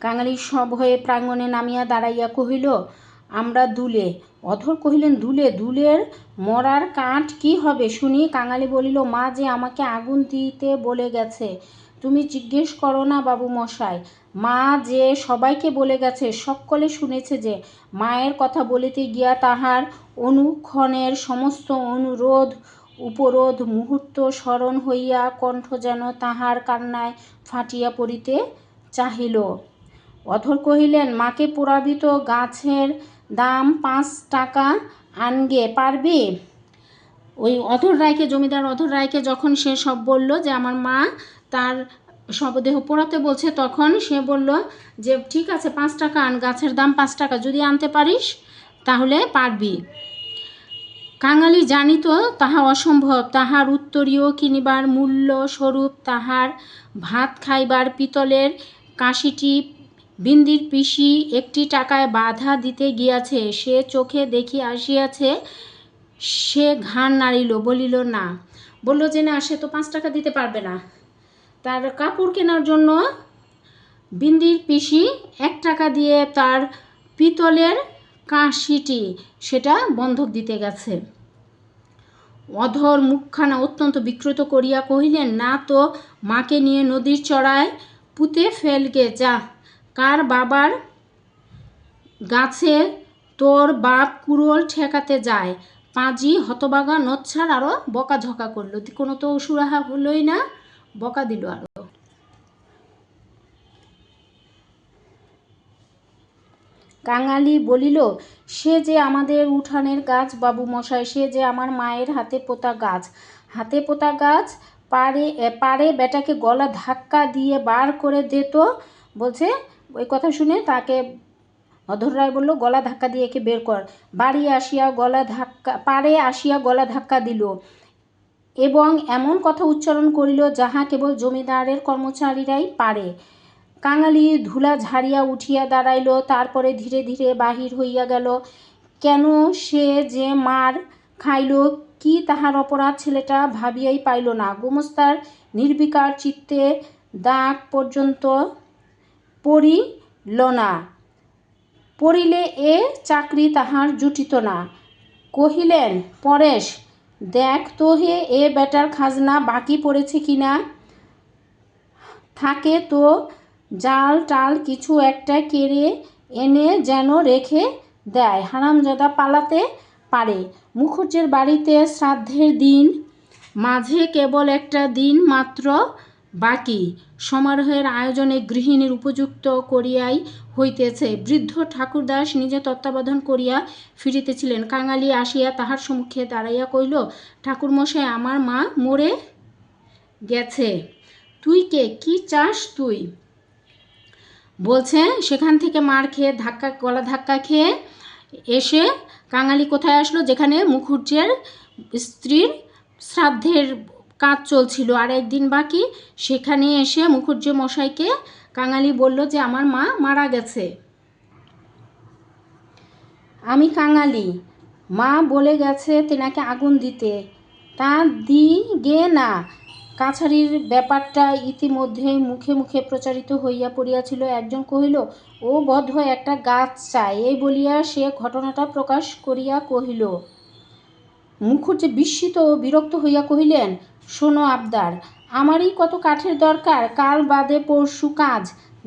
কাঙালি সভয়ে প্রাঙ্গণে নামিয়া দাঁড়াইয়া কহিল, আমরা দুলে। অধর কহিলেন, দুলে? দুলের মরার কাঠ কি হবে শুনি? কাঙালি বলিল, মা যে আমাকে আগুন দিতে বলে গেছে। তুমি জিজ্ঞেস করো না বাবু মশাই, মা যে সবাইকে বলে গেছে, সকলে শুনেছে যে। মায়ের কথা বলিতে গিয়া তাহার অনুক্ষণের সমস্ত অনুরোধ উপরোধ মুহূর্ত স্মরণ হইয়া কণ্ঠ যেন তাহার কান্নায় ফাটিয়া পড়িতে চাহিল। অধর কহিলেন, মাকে পোড়াবি তো গাছের দাম 5 টাকা আনগে পারবি? ওই অধর রায়কে, জমিদার অধর রায়কে যখন সে সব বলল যে আমার মা তার শবদেহ পোড়াতে বলছে, তখন সে বলল যে ঠিক আছে 5 টাকা আন, গাছের দাম 5 টাকা, যদি আনতে পারিস তাহলে পারবি। কাঙালি জানিত তাহা অসম্ভব, তাহার উত্তরীয় কিনিবার মূল্য স্বরূপ তাহার ভাত খাইবার পিতলের কাশিটি বিন্দির পিসি 1 টাকায় বাধা দিতে গিয়াছে, সে চোখে দেখি আসিয়াছে। সে ঘাড় নাড়িল, বলিল না, বলল যে না, সে তো 5 টাকা দিতে পারবে না। তার কাপড় কেনার জন্য বিন্দির পিসি 1 টাকা দিয়ে তার পিতলের কাশিটি সেটা বন্ধক দিতে গেছে। অধর মুখখানা অত্যন্ত বিকৃত করিয়া কহিলেন, না তো মাকে নিয়ে নদীর চড়ায় পুঁতে ফেলগে যা, কার বাবার গাছে তোর বাপ কুড়োল ঠেকাতে যায়। পাঁজি হতবাগা নচ্ছার আরও বকাঝকা করলো, কোনো তো সুরাহা হলোই না, বকা দিল আরো। কাঙালি বলিল, সে যে আমাদের উঠানের গাছ বাবু মশাই, সে যে আমার মায়ের হাতে পোতা গাছ। হাতে পোতা গাছ পারে বেটাকে গলা ধাক্কা দিয়ে বার করে দে তো। বলছে, ওই কথা শুনে তাকে অধর রায় বলল, গলা ধাক্কা দিয়ে একে বের কর। পারে আসিয়া গলা ধাক্কা দিল এবং এমন কথা উচ্চারণ করিল যাহা কেবল জমিদারের কর্মচারীরাই পারে। কাঙালি ধুলা ঝাড়িয়া উঠিয়া দাঁড়াইল, তারপরে ধীরে ধীরে বাহির হইয়া গেল। কেন সে যে মার খাইল, কি তাহার অপরাধ ছেলেটা ভাবিয়াই পাইল না। গোমস্তার নির্বিকার চিত্তে দাগ পর্যন্ত পড়িল না, পড়িলে এ চাকরি তাহার জুটিত না। কহিলেন, পরেশ, দেখ তো হে এ বেটার খাজনা বাকি পড়েছে কিনা, থাকে তো জাল টাল কিছু একটা কেড়ে এনে যেন রেখে দেয়, হারামজাদা পালাতে পারে। মুখুজ্জের বাড়িতে শ্রাদ্ধের দিন মাঝে কেবল একটা দিন মাত্র বাকি, সমারোহের আয়োজনে গৃহিণীর উপযুক্ত করিয়াই হইতেছে। বৃদ্ধ ঠাকুরদাস নিজে তত্ত্বাবধান করিয়া ফিরিতেছিলেন। কাঙালি আসিয়া তাহার সম্মুখে দাঁড়াইয়া কইল, ঠাকুরমশাই, আমার মা মরে গেছে। তুই কে, কি চাস তুই? বলছে সেখান থেকে মার খেয়ে গলা ধাক্কা খেয়ে এসে কাঙালি কোথায় আসলো, যেখানে মুখুজ্জের স্ত্রীর শ্রাদ্ধের কাজ চলছিল আর একদিন বাকি, সেখানে এসে মুখুজ্জে মশাইকে কাঙালি বলল যে আমার মা মারা গেছে। আমি কাঙালি, মা বলে গেছে তেনাকে আগুন দিতে, তা দিগে না। কাছারির ব্যাপারটা ইতিমধ্যেই মুখে মুখে প্রচারিত হইয়া পড়িয়াছিল। একজন কহিল, ও বদ্ধ একটা গাছ চাই, এই বলিয়া সে ঘটনাটা প্রকাশ করিয়া কহিল। মুখুজ্জে বিস্মিত ও বিরক্ত হইয়া কহিলেন, শোনো আবদার, আমারই কত কাঠের দরকার, কাল বাদে পরশু কাজ,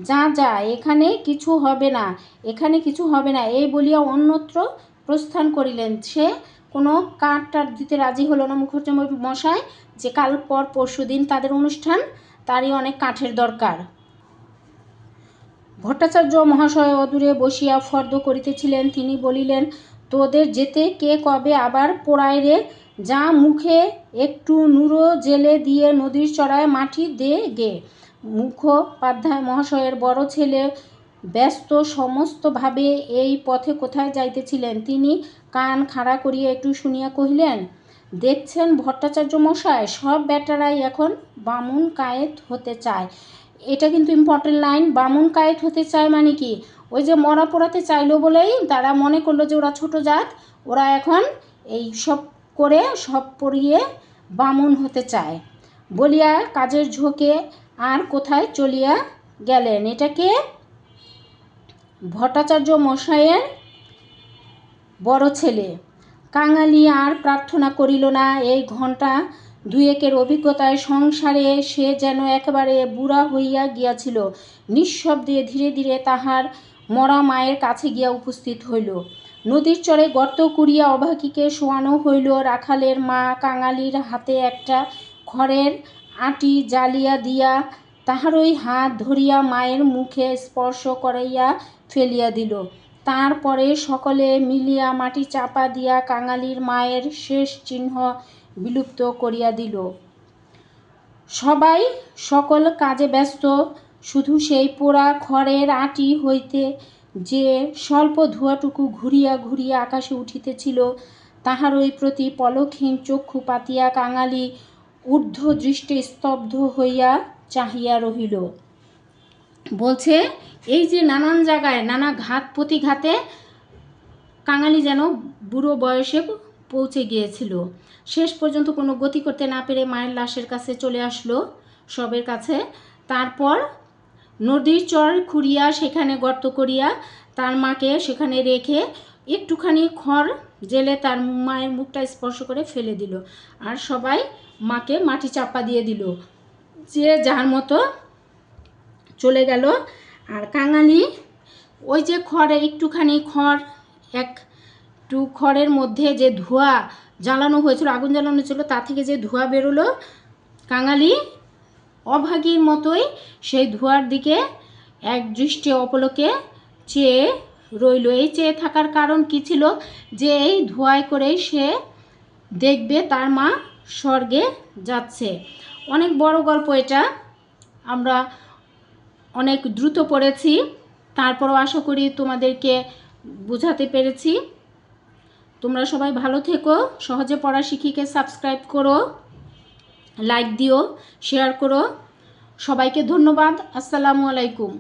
যা যা, এখানে কিছু হবে না, এখানে কিছু হবে না, এই বলিয়া অন্যত্র প্রস্থান করিলেন। সে কোনো কাঠ টাট দিতে রাজি হলো না মুখুজ্যেম মশাই, যে কাল পরশু দিন তাদের অনুষ্ঠান, তারই অনেক কাঠের দরকার। ভট্টাচার্য মহাশয় অদূরে বসিয়া ফর্দ করিতেছিলেন। তিনি বলিলেন, তোদের যেতে কে কবে আবার পোড়ায় রে, যা মুখে একটু নুরো জেলে দিয়ে নদীর চড়ায় মাটি দে গে। মুখোপাধ্যায় মহাশয়ের বড় ছেলে ব্যস্ত সমস্তভাবে এই পথে কোথায় যাইতেছিলেন। তিনি কান খাড়া করিয়া একটু শুনিয়া কহিলেন, দেখছেন ভট্টাচার্য মশাই, সব বেটারাই এখন বামুন কায়েত হতে চায়। এটা কিন্তু ইম্পর্টেন্ট লাইন। বামুন কায়েত হতে চায় মানে কি, ওই যে মরা পোড়াতে চাইলো বলেই তারা মনে করলো যে ওরা ছোট জাত, ওরা এখন এই সব করে সব পড়িয়ে বামুন হতে চায় বলিয়া কাজের ঝোঁকে আর কোথায় চলিয়া গেলেন। এটাকে ভট্টাচার্য মশাইয়ের বড় ছেলে। কাঙালি আর প্রার্থনা করিল না। এই ঘণ্টা দুয়েকের অভিজ্ঞতায় সংসারে সে যেন একেবারে বুড়া হইয়া গিয়াছিল। নিঃশব্দে ধীরে ধীরে তাহার মরা মায়ের কাছে গিয়া উপস্থিত হইল। নদীর চরে গর্ত করিয়া অভাগীকে শোয়ানো হইল। রাখালের মা কাঙালির হাতে একটা খড়ের আঁটি জ্বালিয়া দিয়া তাহারই হাত ধরিয়া মায়ের মুখে স্পর্শ করাইয়া ফেলিয়া দিল। তারপরে সকলে মিলিয়া মাটি চাপা দিয়া কাঙালির মায়ের শেষ চিহ্ন বিলুপ্ত করিয়া দিল। সবাই সকল কাজে ব্যস্ত। শুধু সেই পোড়া খড়ের আঁটি হইতে যে স্বল্প ধোঁয়াটুকু ঘুরিয়া ঘুরিয়া আকাশে উঠিতেছিল, তাহারই প্রতি পলকহীন চক্ষু পাতিয়া কাঙালি ঊর্ধ্ব দৃষ্টে স্তব্ধ হইয়া চাহিয়া রহিল। বলছে, এই যে নানান জায়গায় নানা ঘাত প্রতিঘাতে কাঙালি যেন বুড়ো বয়সে পৌঁছে গিয়েছিল। শেষ পর্যন্ত কোনো গতি করতে না পেরে মায়ের লাশের কাছে চলে আসলো, সবের কাছে। তারপর নদীর চর খুঁড়িয়া সেখানে গর্ত করিয়া তার মাকে সেখানে রেখে একটুখানি খড় জেলে তার মায়ের মুখটা স্পর্শ করে ফেলে দিল। আর সবাই মাকে মাটি চাপা দিয়ে দিল, যে যার মতো চলে গেল। আর কাঙালি ওই যে খড়ে একটুখানি খড়, একটু খড়ের মধ্যে যে ধোঁয়া জ্বালানো হয়েছিল, আগুন জ্বালানো ছিল, তা থেকে যে ধোঁয়া বেরোলো, কাঙালি অভাগীর মতোই সেই ধোঁয়ার দিকে এক দৃষ্টি অপলকে চেয়ে রইল। এই চেয়ে থাকার কারণ কি ছিল, যে এই ধোঁয়ায় করেই সে দেখবে তার মা স্বর্গে যাচ্ছে। অনেক বড় গল্প এটা, আমরা অনেক দ্রুত পড়েছি, তারপরও আশা করি তোমাদেরকে বোঝাতে পেরেছি। তোমরা সবাই ভালো থেকো। সহজে পড়া শিখিকে সাবস্ক্রাইব করো, লাইক দিও, শেয়ার করো। সবাইকে ধন্যবাদ। আসসালামু আলাইকুম।